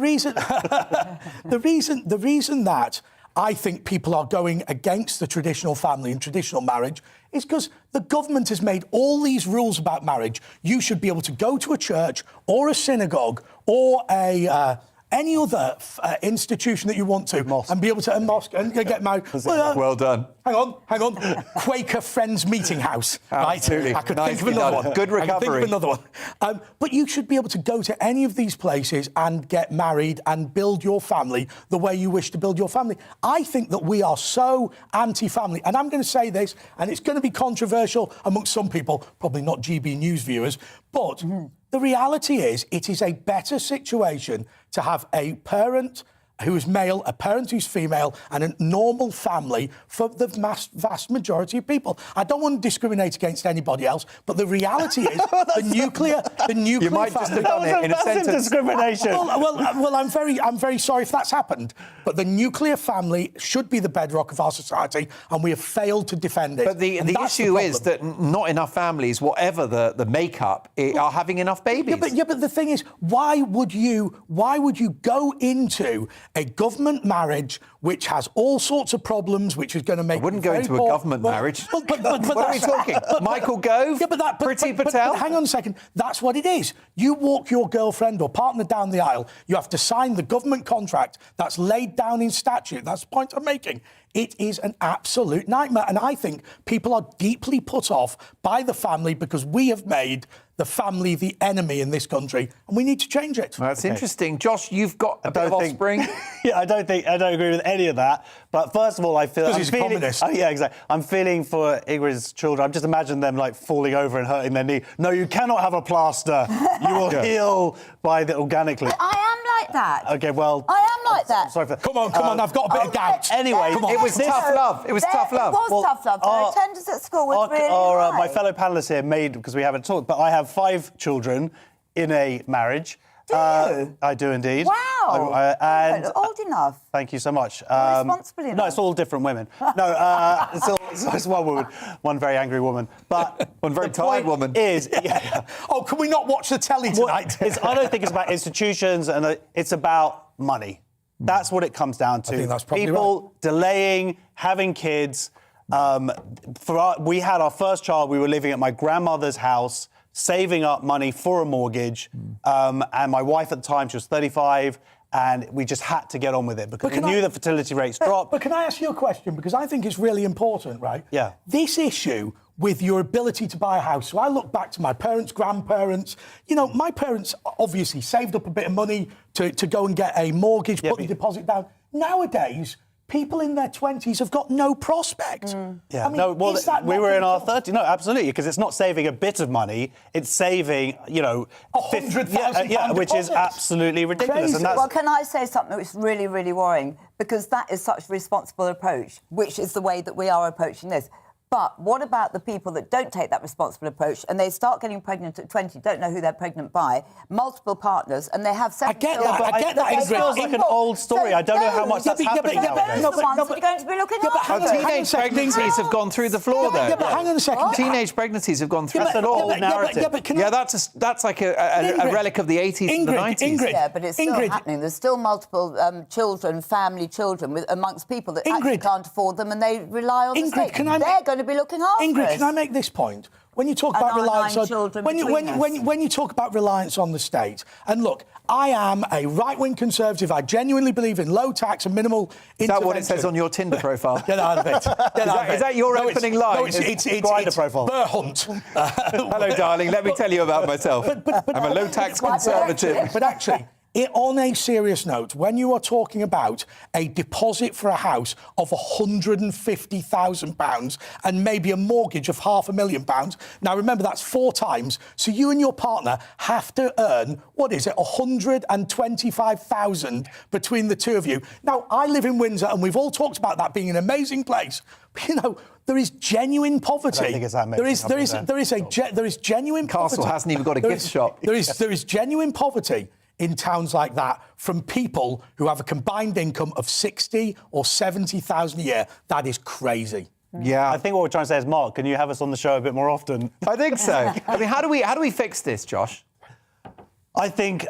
reason that I think people are going against the traditional family and traditional marriage is because the government has made all these rules about marriage. You should be able to go to a church or a synagogue or any other institution that you want to and be able to mosque and get married. Well done. Hang on. Quaker Friends Meeting House. Absolutely. Right? I could think of another one. Good recovery. I can think of another one. But you should be able to go to any of these places and get married and build your family the way you wish to build your family. I think that we are so anti-family. And I'm going to say this, and it's going to be controversial amongst some people, probably not GBNews viewers, but the reality is it is a better situation to have a parent who is male, a parent who's female, and a normal family for the vast majority of people. I don't want to discriminate against anybody else, but the reality is the nuclear You might family... just have done it in a sentence. Discrimination. Well, I'm very sorry if that's happened, but the nuclear family should be the bedrock of our society, and we have failed to defend it. But the issue is that not enough families, whatever the makeup, are having enough babies. Yeah, but the thing is, why would you go into a government marriage which has all sorts of problems, which is going to make... I wouldn't go into a government marriage. But what are we talking? Michael Gove? Yeah, but Priti Patel? But hang on a second. That's what it is. You walk your girlfriend or partner down the aisle, you have to sign the government contract that's laid down in statute. That's the point I'm making. It is an absolute nightmare. And I think people are deeply put off by the family because we have made the family the enemy in this country, and we need to change it. Well, that's interesting. Josh, you've got a bit of offspring. Yeah, I don't agree with any of that. But first of all, I feel... Because he's a communist. Oh, yeah, exactly. I'm feeling for Ingrid's children. I'm just imagining them, like, falling over and hurting their knee. No, you cannot have a plaster. You will heal organically. I am like that. OK, well... I am like that. Sorry for that. Come on, I've got a bit of gout. Anyway... It was tough love. It was tough love. It was tough love. Their attendance at school was really high. My fellow panellists here because we haven't talked, but I have 5 children in a marriage. Do you? I do indeed. Wow. And old enough. Thank you so much. Responsible enough. No, it's all different women. No, it's one woman, one very angry woman. But one very tired woman. Oh, can we not watch the telly tonight? I don't think it's about institutions, and it's about money. That's what it comes down to. I think that's probably people delaying having kids. We had our first child. We were living at my grandmother's house, saving up money for a mortgage. And my wife at the time, she was 35, and we just had to get on with it because we knew the fertility rates dropped. But can I ask you a question? Because I think it's really important, right? Yeah. This issue with your ability to buy a house. So I look back to my parents, grandparents. You know, my parents obviously saved up a bit of money to go and get a mortgage, put the deposit down. Nowadays, people in their 20s have got no prospect. Yeah, I mean, is that we not were in our difficult? 30s. No, absolutely, because it's not saving a bit of money; it's saving, £100,000 which is deposits. absolutely ridiculous. Crazy. And that's, Well, can I say something which is really, really worrying? Because that is such a responsible approach, which is the way that we are approaching this. But what about the people that don't take that responsible approach and they start getting pregnant at 20, don't know who they're pregnant by, multiple partners, and they have 7 children? I get that. It feels like an old story. I don't know how much that's happening nowadays. Those are the ones that are going to be looking after. Teenage pregnancies have gone through the floor, though. Yeah, but hang on a second. Teenage pregnancies have gone through. That's an old narrative. That's like a relic of the 80s and the 90s. Yeah, but it's still happening. There's still multiple family children amongst people that actually can't afford them, and they rely on the state. They're going to be looking after us. Can I make this point? When you talk about reliance on when you talk about reliance on the state, and look, I am a right-wing conservative. I genuinely believe in low tax and minimal intervention. Is that what it says on your Tinder profile? Get out of it. Is that your opening line? No, it's Grindr profile. Burr Hunt. Hello, darling. Let me tell you about myself. I'm a low-tax conservative. But actually, on a serious note, when you are talking about a deposit for a house of £150,000 and maybe a mortgage of £500,000, now remember that's 4 times, so you and your partner have to earn, £125,000 between the two of you. Now, I live in Windsor, and we've all talked about that being an amazing place. But, there is genuine poverty. I don't think it's that amazing. There is genuine poverty. Castle hasn't even got a gift shop. There is genuine poverty in towns like that from people who have a combined income of 60 or 70,000 a year. That is crazy. Yeah, I think what we're trying to say is, Mark, can you have us on the show a bit more often? I think so. I mean, how do we fix this, Josh? I think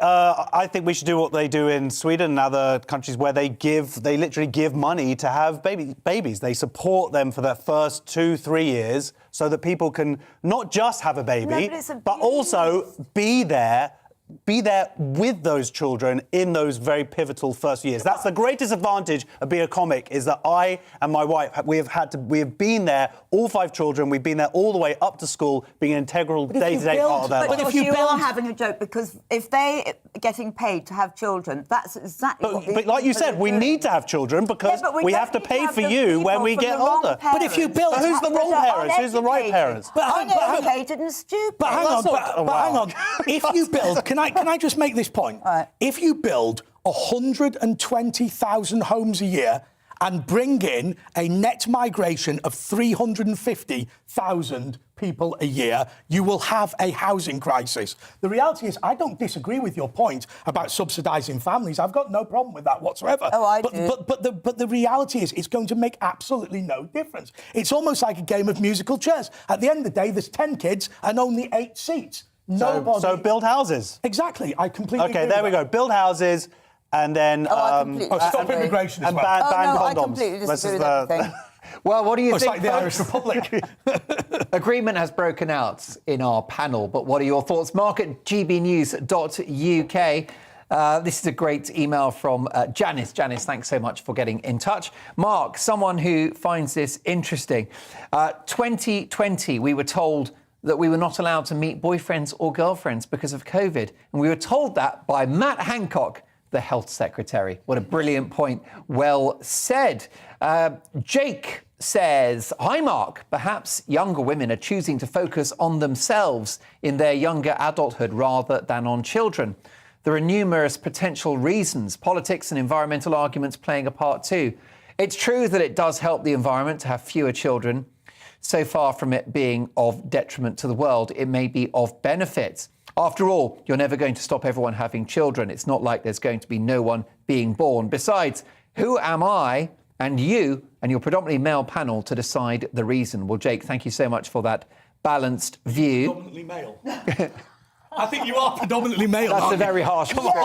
we should do what they do in Sweden and other countries where they literally give money to have babies. They support them for their first 2-3 years so that people can not just have a baby, but also be there with those children in those very pivotal first years. That's the greatest advantage of being a comic, is that I and my wife, we have been there, all 5 children, we've been there all the way up to school, being an integral day-to-day part of their life. But if you are having a joke, because if they are getting paid to have children, that's exactly what... But like you said, we need to have children because we have to pay for you when we get older. But if you build... Who's the wrong parents? Who's the right parents? Uneducated and stupid. But hang on. If you build... Can I just make this point? Right. If you build 120,000 homes a year and bring in a net migration of 350,000 people a year, you will have a housing crisis. The reality is, I don't disagree with your point about subsidising families. I've got no problem with that whatsoever. Oh, I do. do. But the reality is, it's going to make absolutely no difference. It's almost like a game of musical chairs. At the end of the day, there's 10 kids and only 8 seats. So build houses. Exactly. I completely agree OK, there we go. Build houses and then stop immigration as and well. ban condoms. I completely disagree with everything. Well, what do you It's think, like the Irish folks? Republic. Agreement has broken out in our panel, but what are your thoughts? Mark at gbnews.uk. This is a great email from Janice. Janice, thanks so much for getting in touch. Mark, someone who finds this interesting. 2020, we were told that we were not allowed to meet boyfriends or girlfriends because of COVID. And we were told that by Matt Hancock, the Health Secretary. What a brilliant point. Well said. Jake says, hi, Mark. Perhaps younger women are choosing to focus on themselves in their younger adulthood rather than on children. There are numerous potential reasons, politics and environmental arguments playing a part too. It's true that it does help the environment to have fewer children. So far from it being of detriment to the world, it may be of benefit. After all, you're never going to stop everyone having children. It's not like there's going to be no one being born. Besides, who am I and you and your predominantly male panel to decide the reason? Well, Jake, thank you so much for that balanced view. Predominantly male. I think you are predominantly male. That's a very harsh description.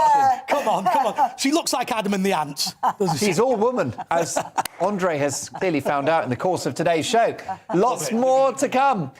Come on. She looks like Adam and the Ants. She's all woman, as Andre has clearly found out in the course of today's show. Lots more to come.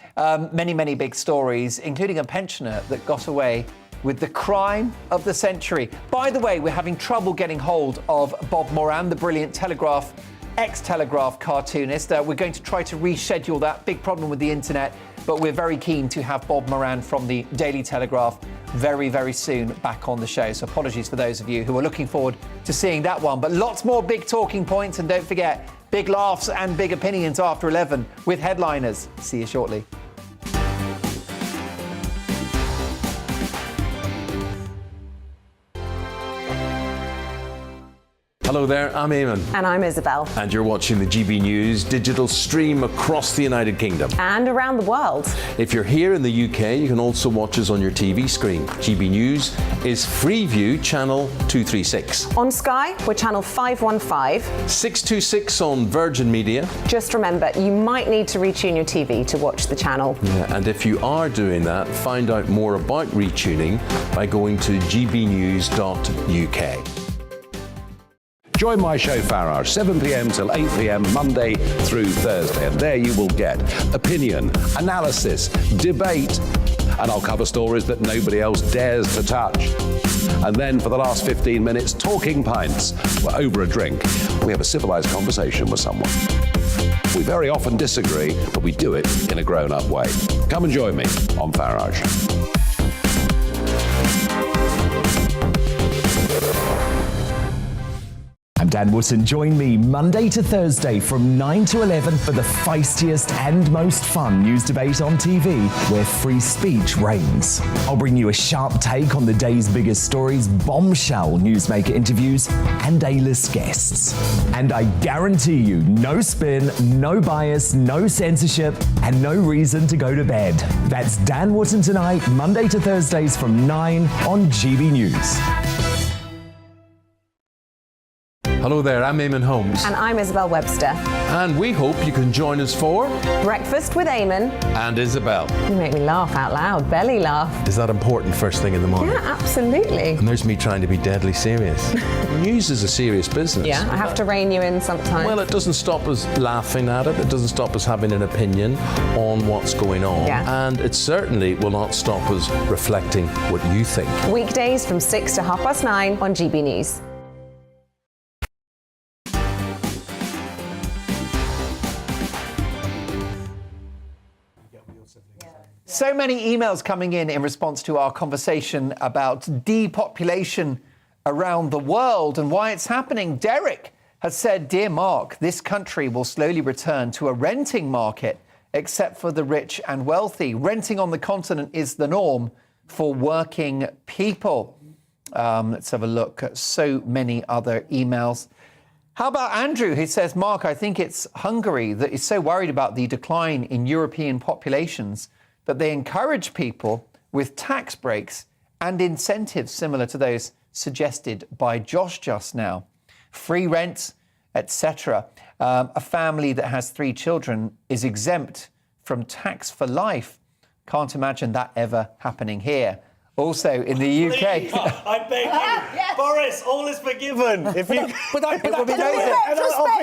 Many big stories, including a pensioner that got away with the crime of the century. By the way, we're having trouble getting hold of Bob Moran, the brilliant Telegraph, ex-Telegraph cartoonist. We're going to try to reschedule that. Big problem with the internet. But we're very keen to have Bob Moran from the Daily Telegraph very soon back on the show. So apologies for those of you who are looking forward to seeing that one. But lots more big talking points. And don't forget, big laughs and big opinions after 11 with headliners. See you shortly. Hello there, I'm Eamon. And I'm Isabel. And you're watching the GB News digital stream across the United Kingdom. And around the world. If you're here in the UK, you can also watch us on your TV screen. GB News is Freeview, channel 236. On Sky, we're channel 515. 626 on Virgin Media. Just remember, you might need to retune your TV to watch the channel. Yeah, and if you are doing that, find out more about retuning by going to gbnews.uk. Join my show Farage, 7 p.m. till 8 p.m. Monday through Thursday. And there you will get opinion, analysis, debate, and I'll cover stories that nobody else dares to touch. And then for the last 15 minutes, talking pints. We're over a drink. We have a civilized conversation with someone. We very often disagree, but we do it in a grown-up way. Come and join me on Farage. I'm Dan Wootton. Join me Monday to Thursday from 9 to 11 for the feistiest and most fun news debate on TV, where free speech reigns. I'll bring you a sharp take on the day's biggest stories, bombshell newsmaker interviews, and A-list guests. And I guarantee you, no spin, no bias, no censorship, and no reason to go to bed. That's Dan Wootton tonight, Monday to Thursdays from 9 on GB News. Hello there, I'm Eamon Holmes. And I'm Isabel Webster. And we hope you can join us for Breakfast with Eamon. And Isabel. You make me laugh out loud, belly laugh. Is that important first thing in the morning? Yeah, absolutely. And there's me trying to be deadly serious. News is a serious business. Yeah, I have to rein you in sometimes. Well, it doesn't stop us laughing at it. It doesn't stop us having an opinion on what's going on. Yeah. And it certainly will not stop us reflecting what you think. Weekdays from 6 to 9:30 on GB News. So many emails coming in response to our conversation about depopulation around the world and why it's happening. Derek has said, "Dear Mark, this country will slowly return to a renting market, except for the rich and wealthy. Renting on the continent is the norm for working people." Let's have a look at so many other emails. How about Andrew, who says, "Mark, I think it's Hungary that is so worried about the decline in European populations that they encourage people with tax breaks and incentives similar to those suggested by Josh just now. Free rent, etc. A family that has 3 children is exempt from tax for life. Can't imagine that ever happening here." Also in the UK. Please, I beg you. Boris, all is forgiven. If you, I'll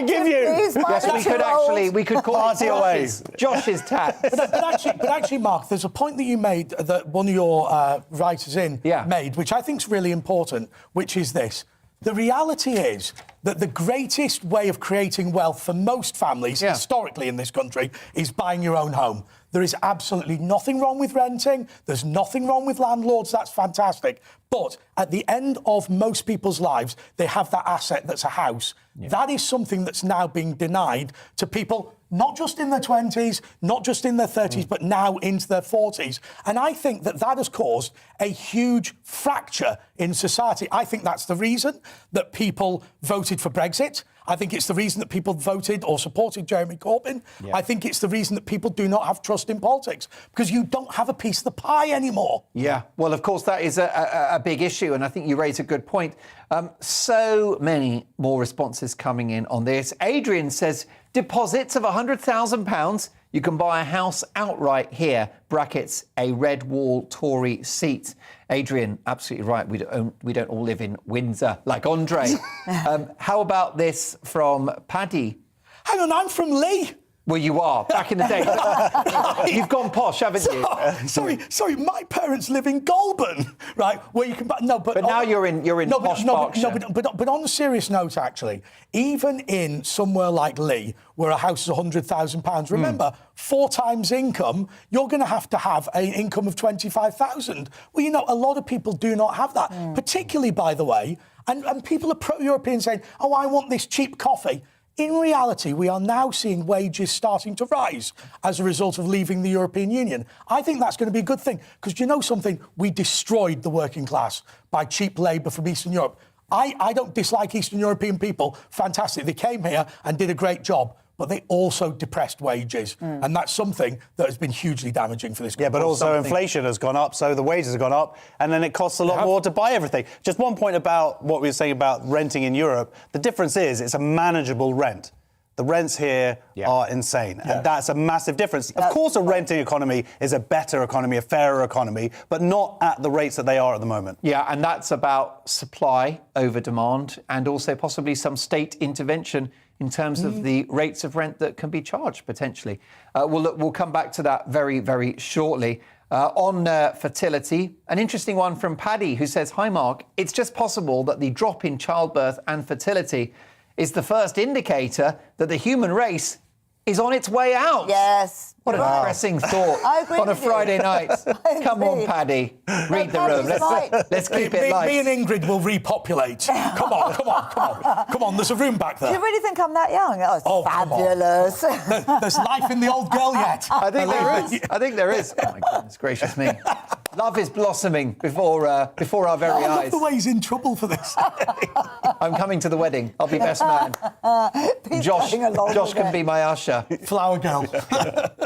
forgive you. Yes, we could call it Josh's tax. But actually, Mark, there's a point that you made that one of your writers made, which I think is really important, which is this. The reality is that the greatest way of creating wealth for most families, historically in this country, is buying your own home. There is absolutely nothing wrong with renting. There's nothing wrong with landlords. That's fantastic. But at the end of most people's lives, they have that asset that's a house. Yeah. That is something that's now being denied to people, not just in their 20s, not just in their 30s, but now into their 40s. And I think that that has caused a huge fracture in society. I think that's the reason that people voted for Brexit. I think it's the reason that people voted or supported Jeremy Corbyn. Yeah. I think it's the reason that people do not have trust in politics, because you don't have a piece of the pie anymore. Yeah, well, of course, that is a big issue, and I think you raise a good point. So many more responses coming in on this. Adrian says, deposits of £100,000, you can buy a house outright here, brackets, a red wall Tory seat. Adrian, absolutely right. We don't all live in Windsor like Andre. How about this from Paddy? Hang on, I'm from Lee. Well, you are, back in the day. You've gone posh, haven't you? Sorry, my parents live in Goulburn, right, where you can buy... No, but now you're in posh Berkshire. But on a serious note, actually, even in somewhere like Lee, where a house is £100,000, remember, 4 times income, you're going to have an income of 25,000. Well, you know, a lot of people do not have that, particularly, by the way, and people are pro-European saying, oh, I want this cheap coffee. In reality, we are now seeing wages starting to rise as a result of leaving the European Union. I think that's going to be a good thing, because you know something? We destroyed the working class by cheap labour from Eastern Europe. I don't dislike Eastern European people. Fantastic. They came here and did a great job. But they also depressed wages. And that's something that has been hugely damaging for this country. Yeah, but also inflation has gone up, so the wages have gone up, and then it costs a lot more to buy everything. Just one point about what we were saying about renting in Europe. The difference is it's a manageable rent. The rents here are insane, and that's a massive difference. Of course, a renting economy is a better economy, a fairer economy, but not at the rates that they are at the moment. Yeah, and that's about supply over demand, and also possibly some state intervention in terms of the rates of rent that can be charged, potentially. We'll come back to that very, very shortly. On fertility, an interesting one from Paddy, who says, hi, Mark, it's just possible that the drop in childbirth and fertility is the first indicator that the human race is on its way out. Yes. What a depressing thought on a Friday night. Come on, Paddy. Read the room. Let's keep it light. Me and Ingrid will repopulate. Come on, there's a room back there. Do you really think I'm that young? Oh, fabulous. There's life in the old girl yet. I think there is. Oh, my goodness gracious me. Love is blossoming before our very eyes. I love the way he's in trouble for this. I'm coming to the wedding. I'll be best man. Josh can be my usher. Flower girl.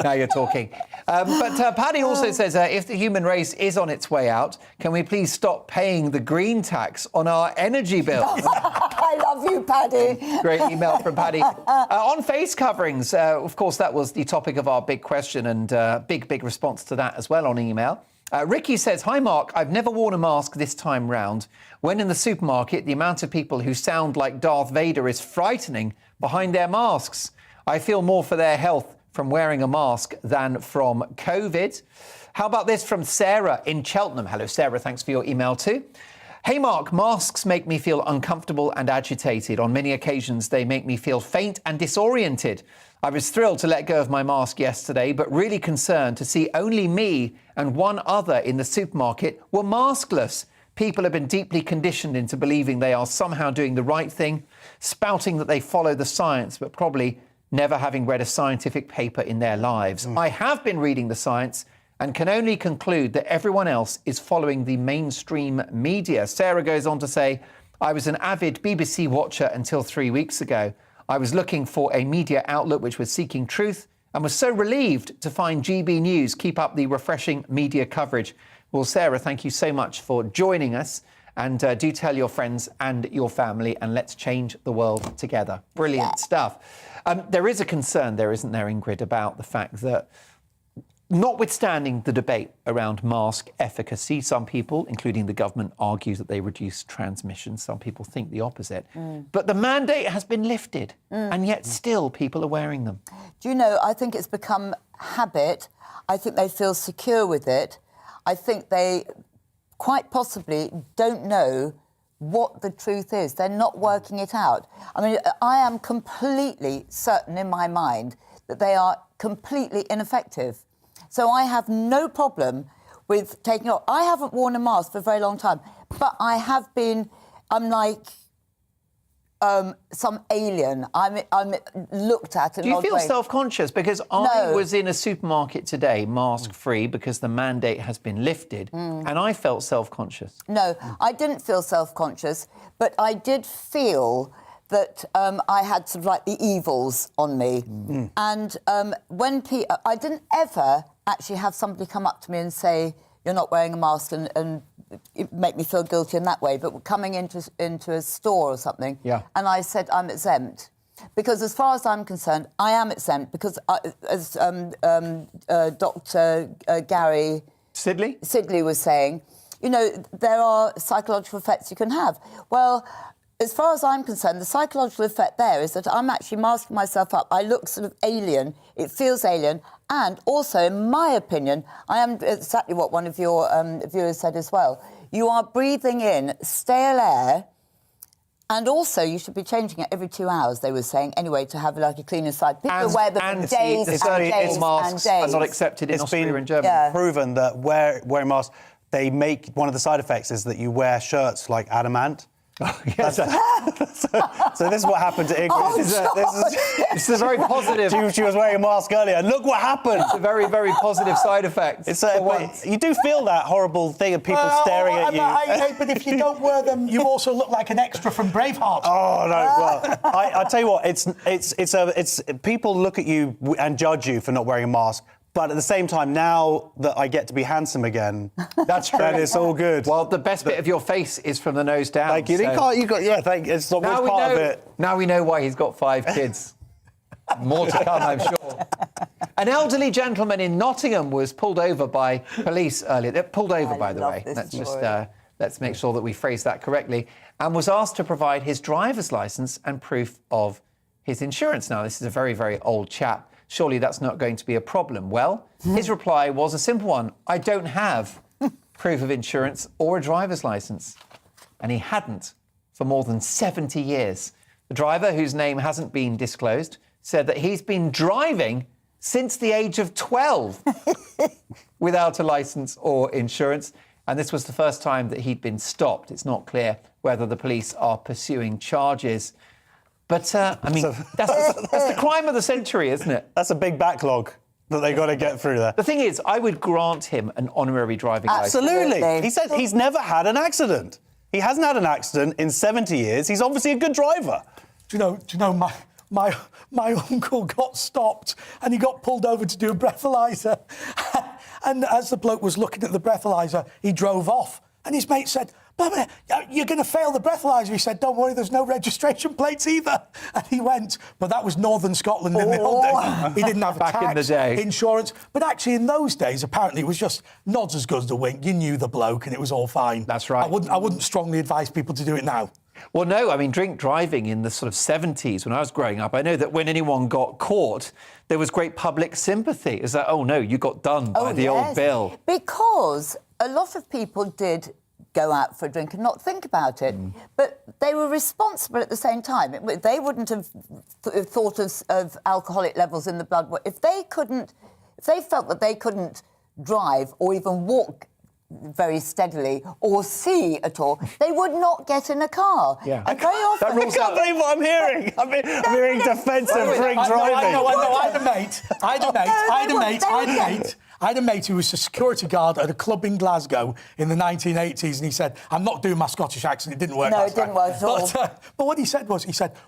Now you're talking. But Paddy also says, if the human race is on its way out, can we please stop paying the green tax on our energy bills? I love you, Paddy. Great email from Paddy. On face coverings, of course, that was the topic of our big question, and big response to that as well on email. Ricky says, hi, Mark, I've never worn a mask this time round. When in the supermarket, the amount of people who sound like Darth Vader is frightening behind their masks. I feel more for their health from wearing a mask than from COVID. How about this from Sarah in Cheltenham? Hello, Sarah. Thanks for your email too. Hey, Mark, masks make me feel uncomfortable and agitated. On many occasions, they make me feel faint and disoriented. I was thrilled to let go of my mask yesterday, but really concerned to see only me and one other in the supermarket were maskless. People have been deeply conditioned into believing they are somehow doing the right thing, spouting that they follow the science, but probably never having read a scientific paper in their lives. I have been reading the science and can only conclude that everyone else is following the mainstream media. Sarah goes on to say, I was an avid BBC watcher until 3 weeks ago. I was looking for a media outlet which was seeking truth and was so relieved to find GBNews keep up the refreshing media coverage. Well, Sarah, thank you so much for joining us. And do tell your friends and your family, and let's change the world together. Brilliant stuff. There is a concern there, isn't there, Ingrid, about the fact that Notwithstanding the debate around mask efficacy, some people, including the government, argue that they reduce transmission. Some people think the opposite. But the mandate has been lifted, and yet still people are wearing them. Do you know, I think it's become habit. I think they feel secure with it. I think they quite possibly don't know what the truth is. They're not working it out. I mean, I am completely certain in my mind that they are completely ineffective. So I have no problem with taking off. I haven't worn a mask for a very long time, but I have been, I'm like some alien. I'm looked at in Do you odd feel ways. self-conscious? Because I was in a supermarket today, mask-free, because the mandate has been lifted, and I felt self-conscious. No, I didn't feel self-conscious, but I did feel that I had sort of like the evils on me. And when I didn't ever actually have somebody come up to me and say, you're not wearing a mask, and it make me feel guilty in that way, but coming into a store or something, and I said I'm exempt. Because as far as I'm concerned, I am exempt because, as Dr. Gary Sidley was saying, you know, there are psychological effects you can have. Well, as far as I'm concerned, the psychological effect there is that I'm actually masking myself up. I look sort of alien. It feels alien. And also, in my opinion, I am exactly what one of your viewers said as well. You are breathing in stale air, and also you should be changing it every 2 hours, they were saying, anyway, to have like a clean inside. People wear them for days and days and days. Are not accepted in Austria and Germany. It's proven that wearing masks, they make, one of the side effects is that you wear shirts like adamant. Yes. So this is what happened to Ingrid. This is a very positive. She was wearing a mask earlier, and look what happened. It's a very, very positive side effect. But you do feel that horrible thing of people staring at you. But if you don't wear them, you also look like an extra from Braveheart. Oh no! Well, I tell you what, it's people look at you and judge you for not wearing a mask. But at the same time, now that I get to be handsome again, that's true. Then it's all good. Well, the best bit of your face is from the nose down. Thank you. It's not part of it. Now we know why he's got 5 kids. More to come, I'm sure. An elderly gentleman in Nottingham was pulled over by police earlier. They're pulled over, by the way. Let's make sure that we phrase that correctly. And was asked to provide his driver's licence and proof of his insurance. Now, this is a very, very old chap. Surely that's not going to be a problem. Well, his reply was a simple one. I don't have proof of insurance or a driver's licence. And he hadn't for more than 70 years. The driver, whose name hasn't been disclosed, said that he's been driving since the age of 12 without a licence or insurance. And this was the first time that he'd been stopped. It's not clear whether the police are pursuing charges. But, I mean, that's the crime of the century, isn't it? That's a big backlog that they got to get through there. The thing is, I would grant him an honorary driving licence. Absolutely. He said he's never had an accident. He hasn't had an accident in 70 years. He's obviously a good driver. Do you know, my uncle got stopped and he got pulled over to do a breathalyser. And as the bloke was looking at the breathalyser, he drove off. And his mate said, you're going to fail the breathalyser. He said, don't worry, there's no registration plates either. And he went, but that was northern Scotland in the old days. He didn't have a tax, in the day. Insurance. But actually, in those days, apparently, it was just nods as good as a wink. You knew the bloke and it was all fine. That's right. I wouldn't strongly advise people to do it now. Well, no, I mean, drink driving in the sort of 70s when I was growing up, I know that when anyone got caught, there was great public sympathy. It's like, oh, no, you got done by the old Bill. Because a lot of people did go out for a drink and not think about it. But they were responsible at the same time. They wouldn't have thought of alcoholic levels in the blood. If they felt that they couldn't drive or even walk very steadily or see at all, they would not get in a car. Yeah. And very often... I can't believe what I'm hearing. I'm hearing defensive drink driving. I know. I had a mate who was a security guard at a club in Glasgow in the 1980s, and he said, I'm not doing my Scottish accent, it didn't work. No, it didn't work at all. But what he said was,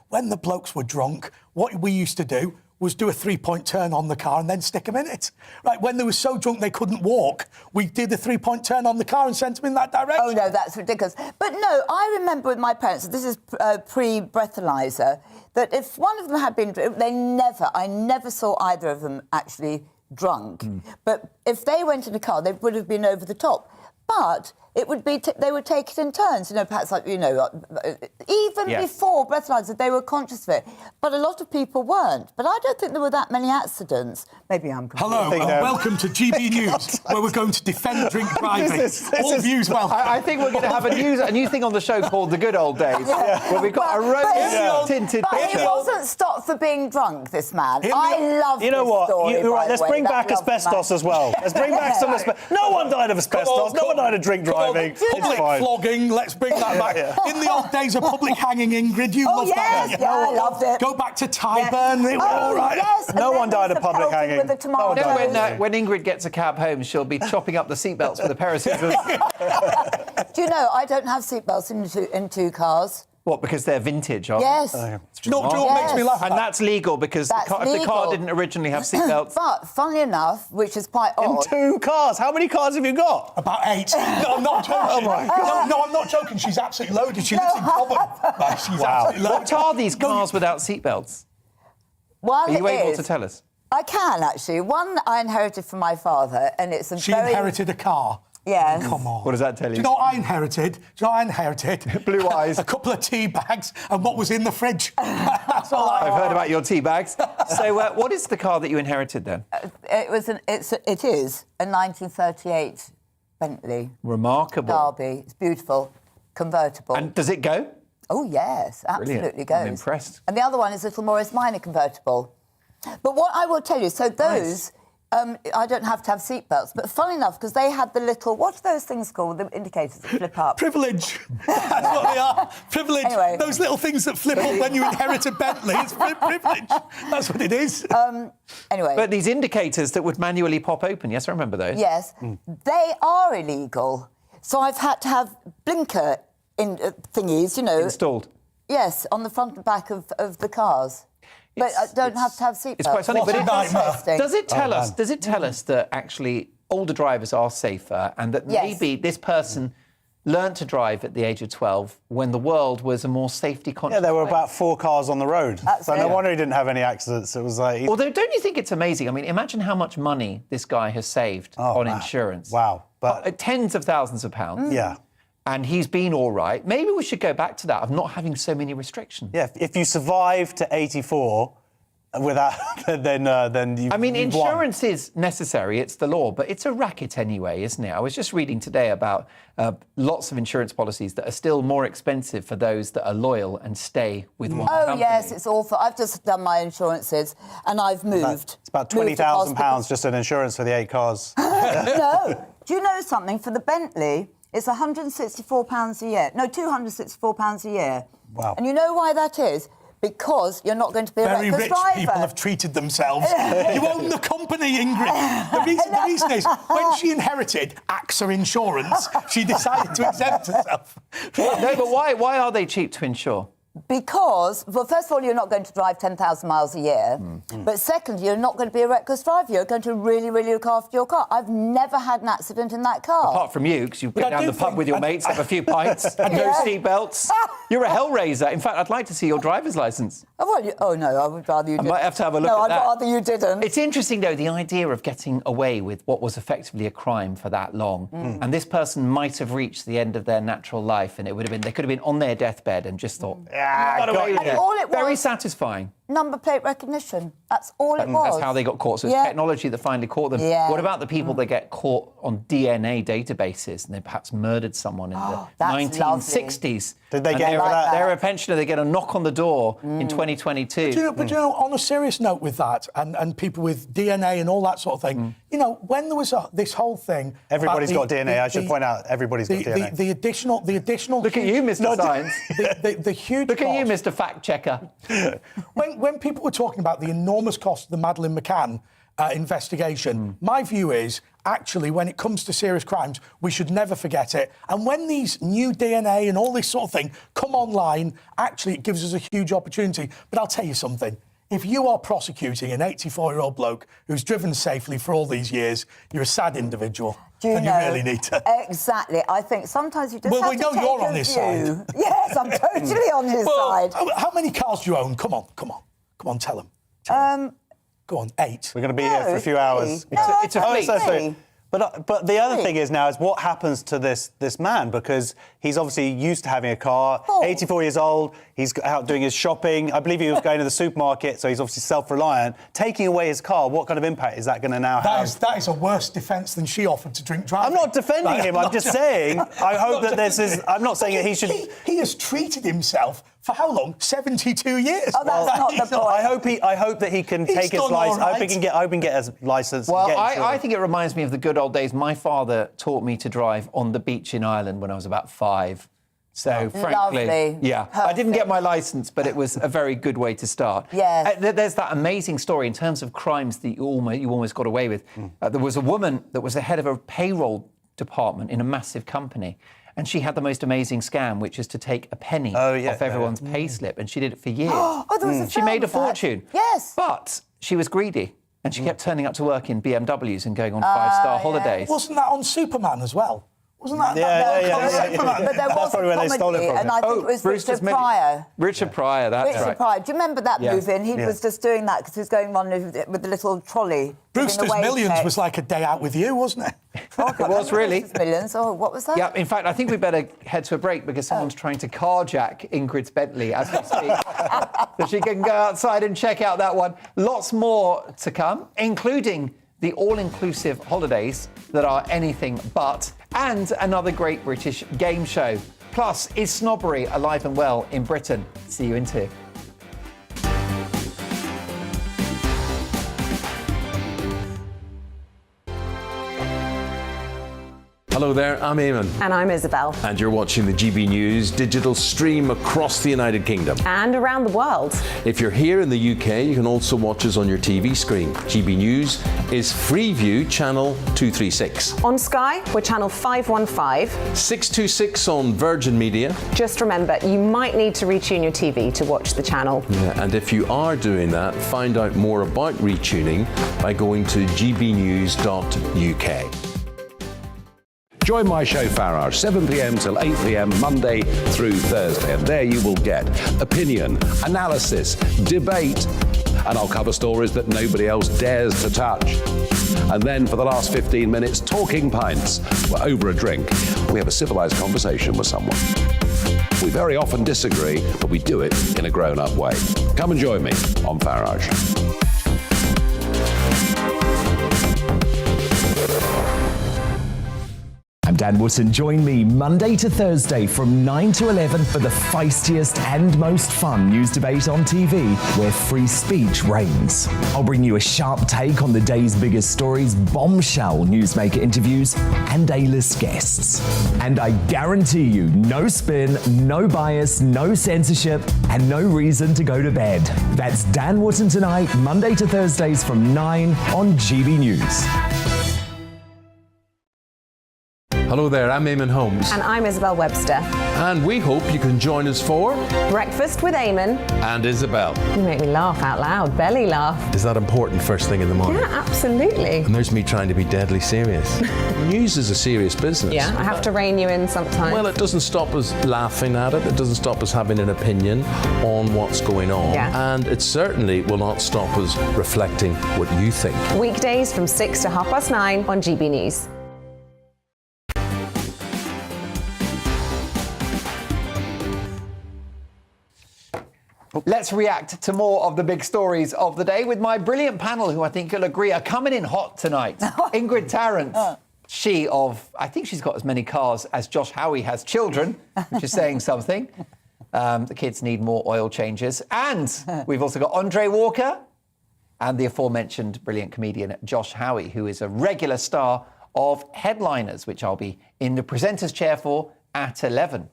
when the blokes were drunk, what we used to do was do a 3-point turn on the car and then stick them in it. Right, when they were so drunk they couldn't walk, we did a 3-point turn on the car and sent them in that direction. Oh, no, that's ridiculous. But no, I remember with my parents, this is pre-breathalyser, that if one of them had been... I never saw either of them actually drunk. But if they went in a car, they would have been over the top. But it would be they would take it in turns, perhaps even before breathalyzers, they were conscious of it. But a lot of people weren't. But I don't think there were that many accidents. Maybe I'm confused. Hello, and welcome to GBNews, where we're going to defend drink driving. All views welcome. I think we're going to have a new thing on the show called The Good Old Days, where we've got a rose-tinted But picture. he wasn't stopped for being drunk, this man. I love this story. You're right, let's by the bring way. back That love asbestos man. as well. Let's bring back some asbestos. No one died of asbestos. No one died of drink driving. Public flogging, let's bring that back. In the old days of public hanging, Ingrid, you loved that. Yeah, I loved it. Go back to Tyburn, they were all right. Yes, No one died of public hanging. With the tomatoes. When Ingrid gets a cab home, she'll be chopping up the seatbelts with a pair of scissors. Do you know, I don't have seatbelts in two cars. What, because they're vintage, are Yes. they? Do you know what makes me laugh? And that's legal because the car didn't originally have seatbelts. But, funnily enough, which is quite odd... In 2 cars? How many cars have you got? About 8. No, I'm not joking. Oh my God. No, I'm not joking. She's absolutely loaded. She lives in Cobham. She's absolutely loaded. What are these cars without seatbelts? One Are you able is- to tell us? I can, actually. One I inherited from my father, and it's a She very... inherited a car. Yes. Come on. What does that tell you? Do you know what I inherited? Blue eyes. A couple of tea bags and what was in the fridge. That's all I've heard about your tea bags. So what is the car that you inherited then? It is a 1938 Bentley. Remarkable. Derby. It's beautiful. Convertible. And does it go? Oh, yes. Absolutely Brilliant. goes. I'm impressed. And the other one is Little Morris Minor convertible. But what I will tell you, so those... I don't have to have seatbelts, but funny enough, because they had the little... What are those things called, the indicators that flip up? Privilege. That's what they are. Privilege. Anyway. Those little things that flip up when you inherit a Bentley. It's privilege. That's what it is. Anyway. But these indicators that would manually pop open, yes, I remember those. Yes. They are illegal. So I've had to have blinker thingies, Installed. Yes, on the front and back of the cars. But I don't have to have seatbelts. It's quite funny, but interesting. does it tell us? Does it tell us that actually older drivers are safer, and that maybe this person learned to drive at the age of 12 when the world was a more safety conscious? Yeah, there were place? about 4 cars on the road. So no wonder he didn't have any accidents. It was like. Although, don't you think it's amazing? I mean, imagine how much money this guy has saved on insurance. Wow, but tens of thousands of pounds. Yeah. And he's been all right. Maybe we should go back to that of not having so many restrictions. Yeah, if you survive to 84 without, then you. I mean, you've insurance is necessary. It's the law, but it's a racket anyway, isn't it? I was just reading today about lots of insurance policies that are still more expensive for those that are loyal and stay with one company. Oh, yes, it's awful. I've just done my insurances and I've moved. It's about £20,000 just in insurance for the 8 cars. No. Do you know something? For the Bentley, it's £164 a year. No, £264 a year. Wow. And you know why that is? Because you're not going to be a Very reckless rich driver. people have treated themselves. You own the company, Ingrid. The reason is, when she inherited AXA Insurance, she decided to exempt herself. No, but why are they cheap to insure? Because, well, first of all, you're not going to drive 10,000 miles a year. But secondly, you're not going to be a reckless driver. You're going to really, really look after your car. I've never had an accident in that car. Apart from you, because you But get I down do the pub think- with your mates, have a few pints, and no seatbelts. You're a hellraiser. In fact, I'd like to see your driver's licence. Oh, no, I would rather you didn't. I might have to have a look no, at that. I'd rather you didn't. It's interesting, though, the idea of getting away with what was effectively a crime for that long. And this person might have reached the end of their natural life, and they could have been on their deathbed and just thought, got away with it. All it was, very satisfying. Number plate recognition. That's all it was. That's how they got caught. So it's technology that finally caught them. Yeah. What about the people that get caught on DNA databases and they perhaps murdered someone in the 1960s? Did they get that? They're a pensioner. They get a knock on the door in 2022. But you know, on a serious note with that, and people with DNA and all that sort of thing, you know, when there was this whole thing... Everybody's got DNA. I should point out, everybody's got DNA. The additional... Look at you, Mr. Science. The huge Look at you, Mr. Fact Checker. When people were talking about the enormous cost of the Madeleine McCann investigation, my view is, actually, when it comes to serious crimes, we should never forget it. And when these new DNA and all this sort of thing come online, actually, it gives us a huge opportunity. But I'll tell you something. If you are prosecuting an 84-year-old bloke who's driven safely for all these years, you're a sad individual. And you really need to... Exactly. I think sometimes you just have we to know take you're a on this view. side. Yes, I'm totally on his side. How many cars do you own? Come on, tell them. Go on, 8. We're going to be here for a few hours. It's a fleet. But the other thing is now is what happens to this man, because he's obviously used to having a car, 84 years old, he's out doing his shopping. I believe he was going to the supermarket, so he's obviously self-reliant. Taking away his car, what kind of impact is that going to now have? That is a worse defence than she offered to drink driving. I'm not defending him, I'm just saying, I hope that this is... I'm not saying that he should... He has treated himself for how long? 72 years. Oh, that's not the point. I hope that he can take his license. I hope he can get his license. Well, I think it reminds me of the good old days. My father taught me to drive on the beach in Ireland when I was about 5. So, frankly, Lovely. yeah, Perfect. I didn't get my licence, but it was a very good way to start. Yes. There's that amazing story in terms of crimes that you almost got away with. There was a woman that was the head of a payroll department in a massive company. And she had the most amazing scam, which is to take a penny off everyone's pay slip. And she did it for years. There was a She made a film of that. fortune. Yes. But she was greedy. And she kept turning up to work in BMWs and going on 5-star holidays. Wasn't that on Superman as well? Wasn't that? Superman? But there was probably where they stole it from. and I think it was Richard Pryor. Richard Pryor, that's right. Pryor. Do you remember that Yeah. movie? And he was just doing that because he was going on with the little trolley. Brewster's Millions was like a day out with you, wasn't it? It was really. Brewster's Millions. Oh, what was that? Yeah, in fact, I think we better head to a break because someone's trying to carjack Ingrid's Bentley as we speak. So she can go outside and check out that one. Lots more to come, including the all-inclusive holidays that are anything but, and another great British game show. Plus, is snobbery alive and well in Britain? See you in 2. Hello there, I'm Eamon. And I'm Isabel. And you're watching the GB News digital stream across the United Kingdom. And around the world. If you're here in the UK, you can also watch us on your TV screen. GB News is Freeview channel 236. On Sky, we're channel 515. 626 on Virgin Media. Just remember, you might need to retune your TV to watch the channel. Yeah, and if you are doing that, find out more about retuning by going to gbnews.uk. Join my show Farage, 7 p.m. till 8 p.m. Monday through Thursday. And there you will get opinion, analysis, debate, and I'll cover stories that nobody else dares to touch. And then for the last 15 minutes, talking pints. We're over a drink. We have a civilized conversation with someone. We very often disagree, but we do it in a grown-up way. Come and join me on Farage. I'm Dan Wootton. Join me Monday to Thursday from 9 to 11 for the feistiest and most fun news debate on TV, where free speech reigns. I'll bring you a sharp take on the day's biggest stories, bombshell newsmaker interviews, and A-list guests. And I guarantee you, no spin, no bias, no censorship, and no reason to go to bed. That's Dan Wootton tonight, Monday to Thursdays from 9 on GB News. Hello there, I'm Eamon Holmes. And I'm Isabel Webster. And we hope you can join us for Breakfast with Eamon. And Isabel. You make me laugh out loud, belly laugh. Is that important first thing in the morning? Yeah, absolutely. And there's me trying to be deadly serious. News is a serious business. Yeah, I have to rein you in sometimes. Well, it doesn't stop us laughing at it. It doesn't stop us having an opinion on what's going on. Yeah. And it certainly will not stop us reflecting what you think. Weekdays from 6 to 9:30 on GB News. Let's react to more of the big stories of the day with my brilliant panel, who I think you'll agree are coming in hot tonight. Ingrid Tarrant, I think she's got as many cars as Josh Howie has children, which is saying something. The kids need more oil changes. And we've also got Andre Walker and the aforementioned brilliant comedian Josh Howie, who is a regular star of Headliners, which I'll be in the presenter's chair for at 11.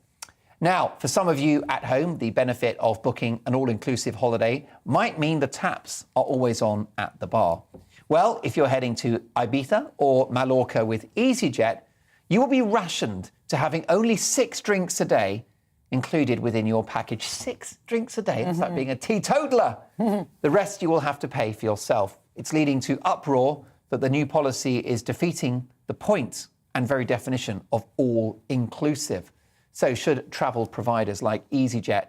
Now, for some of you at home, the benefit of booking an all-inclusive holiday might mean the taps are always on at the bar. Well, if you're heading to Ibiza or Mallorca with EasyJet, you will be rationed to having only 6 drinks a day included within your package. 6 drinks a day. It's like being a teetotaler. The rest you will have to pay for yourself. It's leading to uproar that the new policy is defeating the point and very definition of all-inclusive. So should travel providers like EasyJet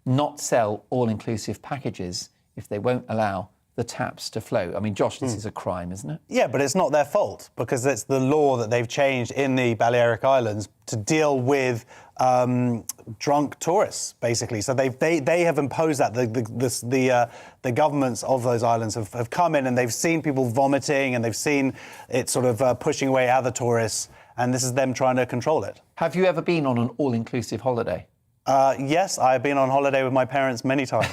not sell all-inclusive packages if they won't allow the taps to flow. I mean, Josh, this is a crime, isn't it? Yeah, but it's not their fault because it's the law that they've changed in the Balearic Islands to deal with drunk tourists, basically. So they have imposed that. The governments of those islands have come in and they've seen people vomiting and they've seen it sort of pushing away other tourists, and this is them trying to control it. Have you ever been on an all-inclusive holiday? Yes, I've been on holiday with my parents many times.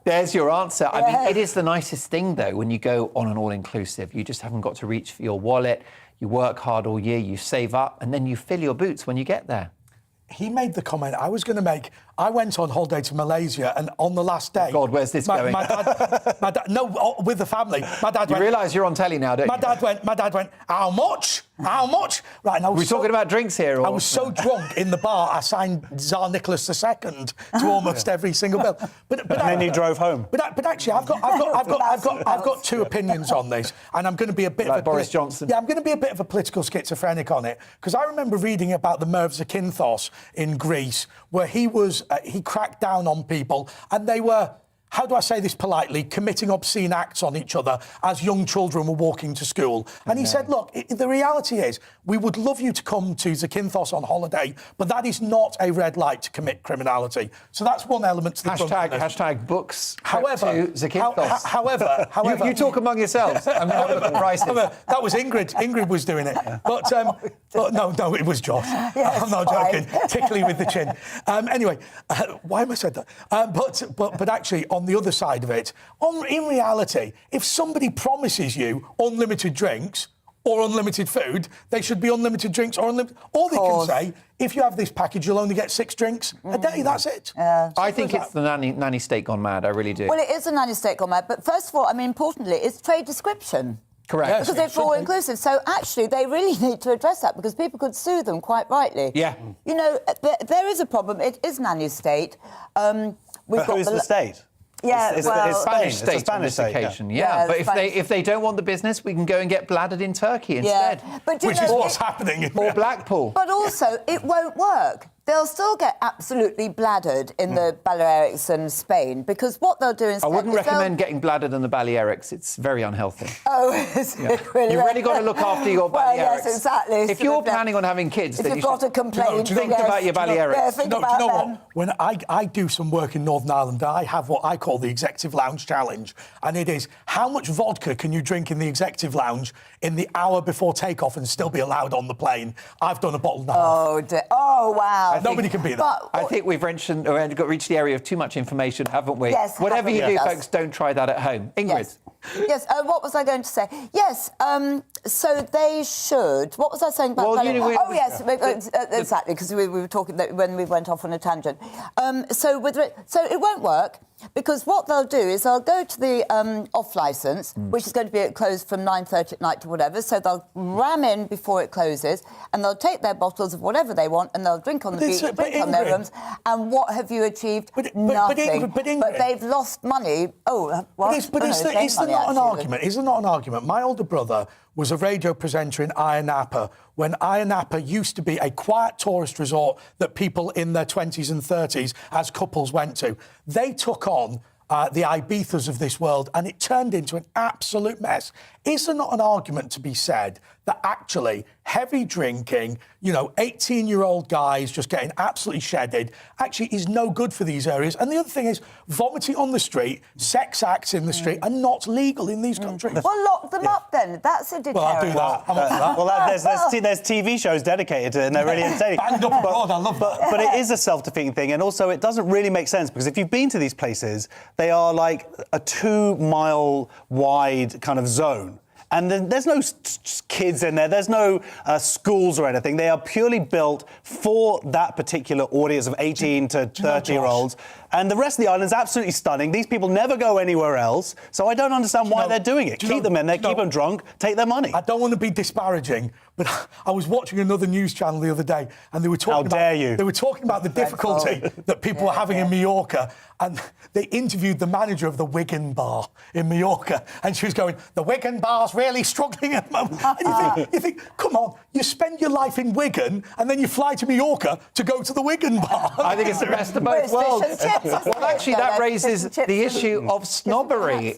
There's your answer. I mean, it is the nicest thing, though, when you go on an all-inclusive. You just haven't got to reach for your wallet. You work hard all year, you save up, and then you fill your boots when you get there. He made the comment I was going to make. I went on holiday to Malaysia, and on the last day... God, where's this going? My dad, no, with the family. My dad went... You realise you're on telly now, don't you? My dad went, how much? How much? Right, and I was talking about drinks here? Or... I was so drunk in the bar, I signed Tsar Nicholas II to almost every single bill. But and then he drove home. But actually, I've got two opinions on this, and I'm going to be a bit like of a Boris Johnson. Yeah, I'm going to be a bit of a political schizophrenic on it, because I remember reading about the mayor of Zakynthos in Greece, where he cracked down on people, and they were, how do I say this politely, committing obscene acts on each other as young children were walking to school. And he said, look, the reality is, we would love you to come to Zakynthos on holiday, but that is not a red light to commit criminality. So that's one element to the Hashtag books however, to Zakynthos. However... You talk among yourselves. I'm going to look at the prices. That was Ingrid. Ingrid was doing it. But no, it was Josh. Yes, I'm not joking. Tickly with the chin. Anyway, why am I said that? But actually, on the other side of it, in reality, if somebody promises you unlimited drinks or unlimited food, they should be unlimited drinks or unlimited... Or they can say, if you have this package, you'll only get 6 drinks a day, that's it. Yeah. I think it's the nanny state gone mad, I really do. Well, it is a nanny state gone mad, but first of all, I mean, importantly, it's trade description. Correct. Yes, because they're all inclusive. So actually, they really need to address that because people could sue them quite rightly. Yeah. You know, there is a problem. It is nanny state. But who's the state? Yeah, it's Spanish Spain. state on this state, occasion. Yeah, but if they don't want the business, we can go and get bladdered in Turkey instead. But which is what's happening. Or Blackpool. But also, it won't work. They'll still get absolutely bladdered in the Balearics and Spain because what they'll do instead... I wouldn't recommend getting bladdered in the Balearics. It's very unhealthy. Oh, is it really? You've really got to look after your Balearics. Well, yes, exactly. If you're planning on having kids, then you've got a complaint, think about your Balearics. Yeah, think about do you know them. what? When I do some work in Northern Ireland, I have what I call the Executive Lounge Challenge, and it is how much vodka can you drink in the Executive Lounge in the hour before takeoff and still be allowed on the plane? I've done a bottle and a half. Oh, wow. Nobody can beat that. I think we've reached the area of too much information, haven't we? Yes. Whatever you do, folks, don't try that at home. Ingrid. Yes. What was I going to say? Yes. So they should. What was I saying about? Exactly. Because we were talking when we went off on a tangent. So it won't work. Because what they'll do is they'll go to the off licence, which is going to be closed from 9:30 at night to whatever. So they'll ram in before it closes, and they'll take their bottles of whatever they want, and they'll drink on the beach, drink on their rooms. And what have you achieved? Nothing. But they've lost money. Oh, well, is there not an argument? Is there not an argument? My older brother was a radio presenter in Ayia Napa when Ayia Napa used to be a quiet tourist resort that people in their 20s and 30s, as couples, went to. They took on the Ibizas of this world, and it turned into an absolute mess. Is there not an argument to be said that actually heavy drinking, 18-year-old guys just getting absolutely shedded, actually is no good for these areas? And the other thing is, vomiting on the street, sex acts in the street are not legal in these countries. Well, lock them up then. That's a deterrent. Well, I'll do that. I'm up for that. Well, there's TV shows dedicated to it, and they're really entertaining. Banged up abroad, I love that. But it is a self-defeating thing, and also it doesn't really make sense, because if you've been to these places, they are like a 2-mile wide kind of zone. And then there's no kids in there, there's no schools or anything. They are purely built for that particular audience of 18 to 30-year-olds. And the rest of the island's absolutely stunning. These people never go anywhere else, so I don't understand why they're doing it. Keep them in there, keep them drunk, take their money. I don't want to be disparaging, But I was watching another news channel the other day, and they were talking They were talking about the difficulty that people were having in Mallorca, and they interviewed the manager of the Wigan bar in Mallorca, and she was going, "The Wigan bar's really struggling at the moment." And you think, come on, you spend your life in Wigan, and then you fly to Mallorca to go to the Wigan bar. I think it's the best of both worlds. Well, actually, that raises the issue of snobbery.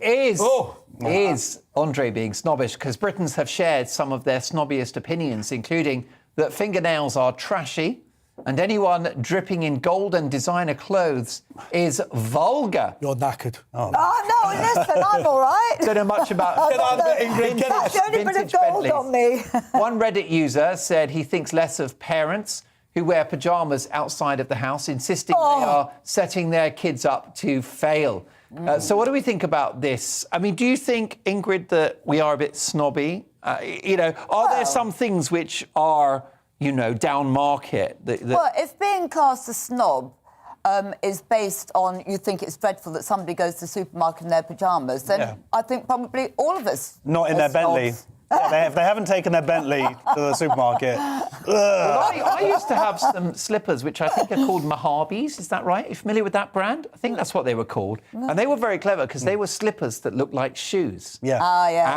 Is Andre being snobbish? Because Britons have shared some of their snobbiest opinions, including that fingernails are trashy and anyone dripping in gold and designer clothes is vulgar. You're knackered. Oh, no, listen, I'm all right. Don't know much about That's the only bit of gold on me. One Reddit user said he thinks less of parents who wear pyjamas outside of the house, insisting they are setting their kids up to fail. So what do we think about this? I mean, do you think, Ingrid, that we are a bit snobby? Are there some things which are, down market? Well, if being classed as snob is based on you think it's dreadful that somebody goes to the supermarket in their pyjamas, then I think probably all of us not in their Bentley. Yeah, they haven't taken their Bentley to the supermarket. Well, I used to have some slippers, which I think are called Mojaves. Is that right? Are you familiar with that brand? I think that's what they were called. And they were very clever because they were slippers that looked like shoes. Yeah.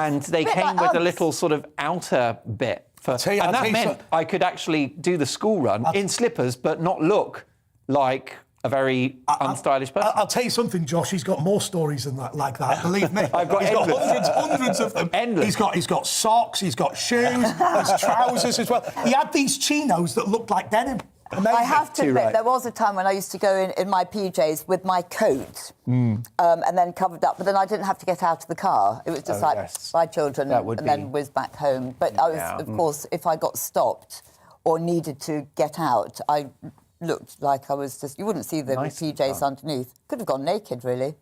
And they came with a little sort of outer bit. And that meant I could actually do the school run in slippers, but not look like a very unstylish person. I'll tell you something, Josh. He's got more stories than that, like that. Believe me. I've got hundreds of them. Endless. He's got socks. He's got shoes. There's trousers as well. He had these chinos that looked like denim. Amazing. I have to admit, there was a time when I used to go in my PJs with my coat and then covered up, but then I didn't have to get out of the car. It was just bye children, then whiz back home. But I was, of course, if I got stopped or needed to get out, I looked like I was just... You wouldn't see the PJs underneath. Could have gone naked, really.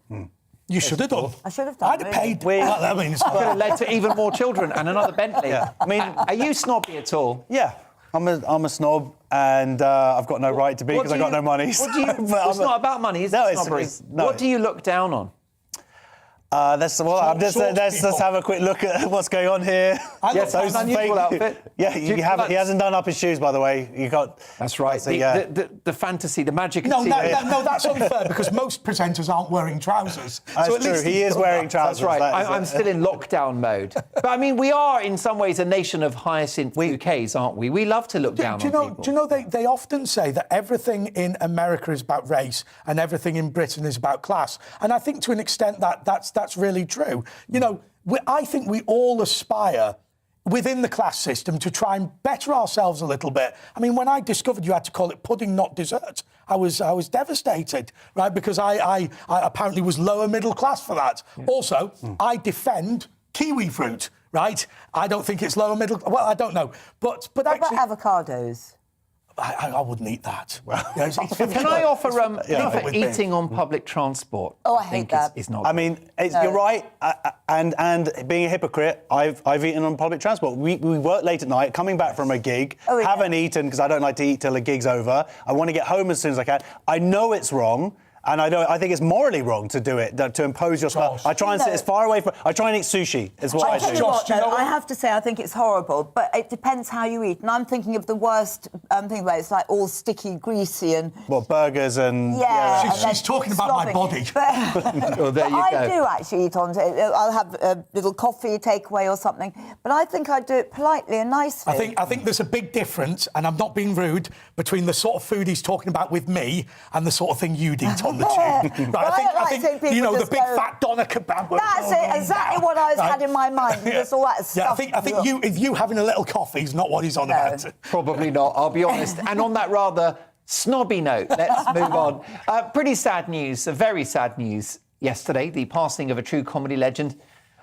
You should have done. I should have done. I'd have paid. That means could have led to even more children and another Bentley. I mean, are you snobby at all? Yeah, I'm a snob, and I've got no right to be because I've got no money. It's not about money, is it, snobbery? What do you look down on? Let's have a quick look at what's going on here. Yes, an unusual outfit. Yeah, he hasn't done up his shoes, by the way. That's right. The fantasy, the magic. No, that's unfair because most presenters aren't wearing trousers. That's so true. He is wearing trousers. That's right. I'm still in lockdown mode. But I mean, we are in some ways a nation of hyacinth bouquets, aren't we? We love to look down on people. Do you know they often say that everything in America is about race and everything in Britain is about class, and I think to an extent that's really true. I think we all aspire within the class system to try and better ourselves a little bit. I mean, when I discovered you had to call it pudding, not dessert, I was devastated, right? Because I apparently was lower middle class for that. Yeah. Also, I defend kiwi fruit, right? I don't think it's lower middle. Well, I don't know, but actually, what about avocados? I wouldn't eat that. Can I offer eating on public transport? Oh, I hate that. Is not. I mean, you're right, and being a hypocrite, I've eaten on public transport. We work late at night, coming back from a gig, haven't eaten because I don't like to eat till the gig's over. I want to get home as soon as I can. I know it's wrong. And I think it's morally wrong to do it, to impose your style. I try and sit as far away from... I try and eat sushi, is what I do. I have to say, I think it's horrible, but it depends how you eat. And I'm thinking of the worst thing where it's like all sticky, greasy and... Well, burgers and... Yeah. She's talking about my body. Well, there you go. I do actually eat on... I'll have a little coffee, takeaway or something, but I think I do it politely and nicely. I think there's a big difference, and I'm not being rude, between the sort of food he's talking about with me and the sort of thing you'd eat on the tube. I think the big fat doner kebab. That's it, exactly what I had in my mind. Just all that stuff. I think you having a little coffee is not what he's on about. Probably not, I'll be honest. And on that rather snobby note, let's move on. Pretty sad news, very sad news yesterday, the passing of a true comedy legend,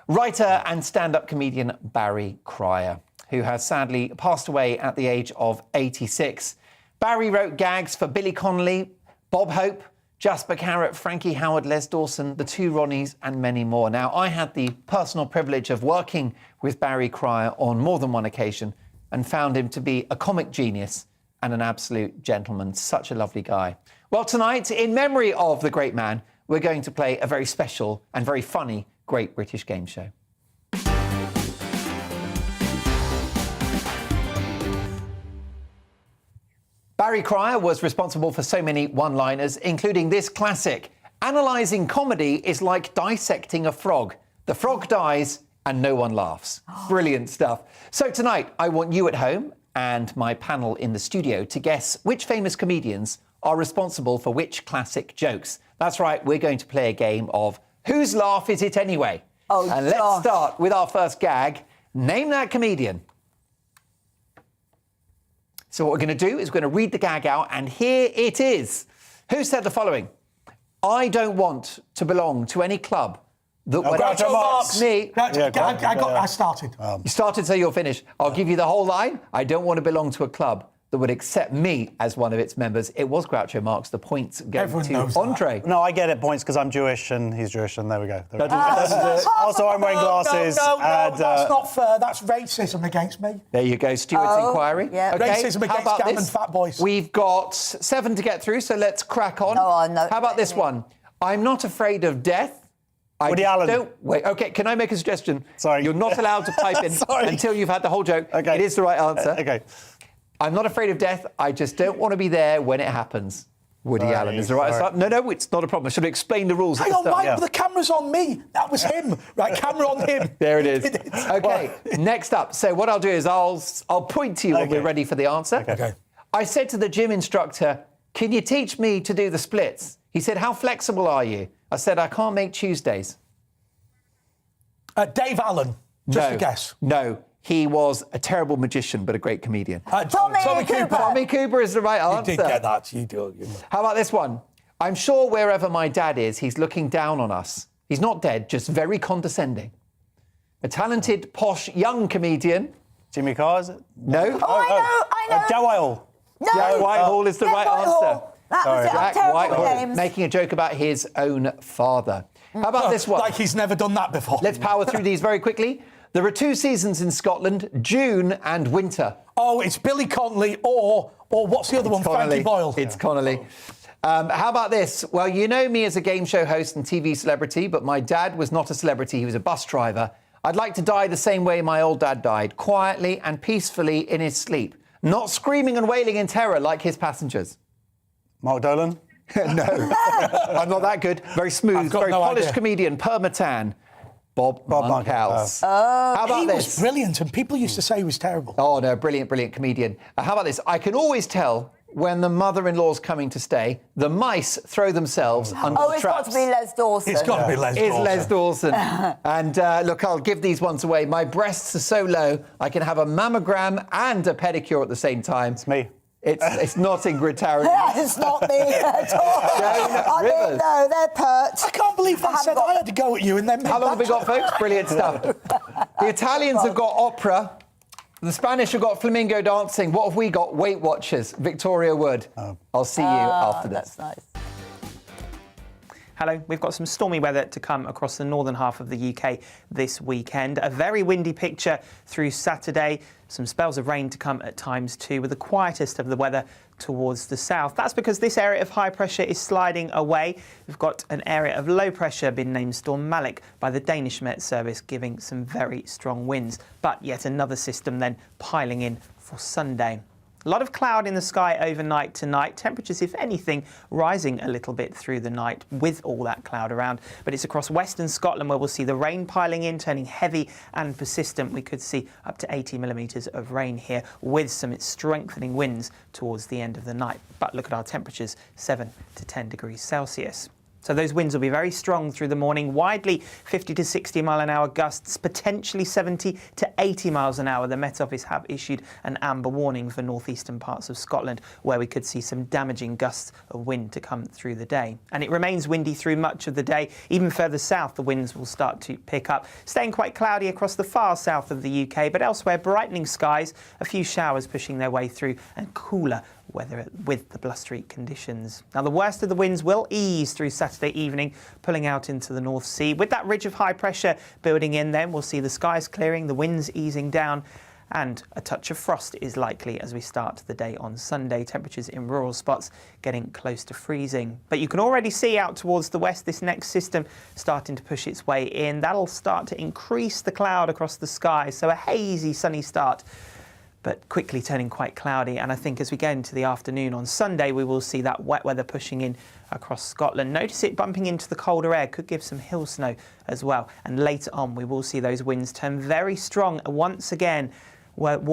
writer and stand-up comedian Barry Cryer, who has sadly passed away at the age of 86. Barry wrote gags for Billy Connolly, Bob Hope, Jasper Carrott, Frankie Howard, Les Dawson, The Two Ronnies, and many more. Now, I had the personal privilege of working with Barry Cryer on more than one occasion and found him to be a comic genius and an absolute gentleman. Such a lovely guy. Well, tonight, in memory of the great man, we're going to play a very special and very funny Great British Game Show. Barry Cryer was responsible for so many one-liners, including this classic. Analysing comedy is like dissecting a frog. The frog dies and no one laughs. Brilliant stuff. So tonight, I want you at home and my panel in the studio to guess which famous comedians are responsible for which classic jokes. That's right, we're going to play a game of Whose Laugh Is It Anyway? And let's start with our first gag. Name that comedian. So what we're going to do is we're going to read the gag out, and here it is. Who said the following? I don't want to belong to any club that would Marx. Me. I started. You started, so you'll finish. I'll give you the whole line. I don't want to belong to a club that would accept me as one of its members. It was Groucho Marx. The points go to Andre. No, I get it points because I'm Jewish and he's Jewish, and there we go. Also, I'm wearing glasses. No, that's not fair. That's racism against me. There you go, Stuart's inquiry. Yeah. Okay. Racism against Gam and fat boys. We've got 7 to get through, so let's crack on. No. How about this one? I'm not afraid of death. Woody Allen. Don't wait. Okay, can I make a suggestion? Sorry. You're not allowed to pipe in until you've had the whole joke. Okay. It is the right answer. Okay. I'm not afraid of death. I just don't want to be there when it happens. Woody Allen is the right answer. No, it's not a problem. I should have explained the rules. Hang on, Mike, the camera's on me. That was him. Right, camera on him. There it is. Okay, next up. So what I'll do is I'll point to you when we're ready for the answer. Okay. I said to the gym instructor, can you teach me to do the splits? He said, how flexible are you? I said, I can't make Tuesdays. Dave Allen. Just a guess. No. He was a terrible magician, but a great comedian. Tommy Cooper. Tommy Cooper is the right answer. You did get that. You do. How about this one? I'm sure wherever my dad is, he's looking down on us. He's not dead, just very condescending. A talented, posh, young comedian. Jimmy Carr, is it? No. I know. Jack Whitehall. No. Jack Whitehall is the right answer. That was it. I'm terrible Whitehall, at games. making a joke about his own father. How about this one? Like he's never done that before. Let's power through these very quickly. There are 2 seasons in Scotland, June and winter. Oh, it's Billy Connolly or what's the other one? Frankie Boyle. It's Connolly. How about this? Well, you know me as a game show host and TV celebrity, but my dad was not a celebrity. He was a bus driver. I'd like to die the same way my old dad died, quietly and peacefully in his sleep, not screaming and wailing in terror like his passengers. Mark Dolan? No, I'm not that good. Very smooth, very polished comedian, permatan. Bob Monkhouse. How about this? He was brilliant, and people used to say he was terrible. Oh, no, brilliant comedian. How about this? I can always tell when the mother-in-law's coming to stay. The mice throw themselves under the it's traps. got to be Les Dawson. It's got to be Les Dawson. It's Les Dawson. And look, I'll give these ones away. My breasts are so low, I can have a mammogram and a pedicure at the same time. It's me. It's not Ingrid Tarrant. It's not me at all. Joan Rivers. No, they're pert. I can't believe they said I had to go at you and then... How long have we got, folks? Brilliant stuff. The Italians have got opera. The Spanish have got flamingo dancing. What have we got? Weight Watchers. Victoria Wood. I'll see you after this. That's nice. Hello, we've got some stormy weather to come across the northern half of the UK this weekend. A very windy picture through Saturday. Some spells of rain to come at times too, with the quietest of the weather towards the south. That's because this area of high pressure is sliding away. We've got an area of low pressure being named Storm Malik by the Danish Met Service, giving some very strong winds. But yet another system then piling in for Sunday. A lot of cloud in the sky overnight tonight. Temperatures, if anything, rising a little bit through the night with all that cloud around. But it's across western Scotland where we'll see the rain piling in, turning heavy and persistent. We could see up to 80 millimetres of rain here with some strengthening winds towards the end of the night. But look at our temperatures, 7 to 10 degrees Celsius. So those winds will be very strong through the morning, widely 50 to 60 mile an hour gusts, potentially 70 to 80 miles an hour. The Met Office have issued an amber warning for northeastern parts of Scotland, where we could see some damaging gusts of wind to come through the day. And it remains windy through much of the day. Even further south, the winds will start to pick up, staying quite cloudy across the far south of the UK, but elsewhere brightening skies, a few showers pushing their way through, and cooler weather with the blustery conditions. Now, the worst of the winds will ease through Saturday evening, pulling out into the North Sea. With that ridge of high pressure building in, then we'll see the skies clearing, the winds easing down, and a touch of frost is likely as we start the day on Sunday. Temperatures in rural spots getting close to freezing. But you can already see out towards the west this next system starting to push its way in. That'll start to increase the cloud across the sky, so a hazy, sunny start. but quickly turning quite cloudy. And I think as we go into the afternoon on Sunday, we will see that wet weather pushing in across Scotland. Notice it bumping into the colder air, could give some hill snow as well. And later on, we will see those winds turn very strong once again. Warning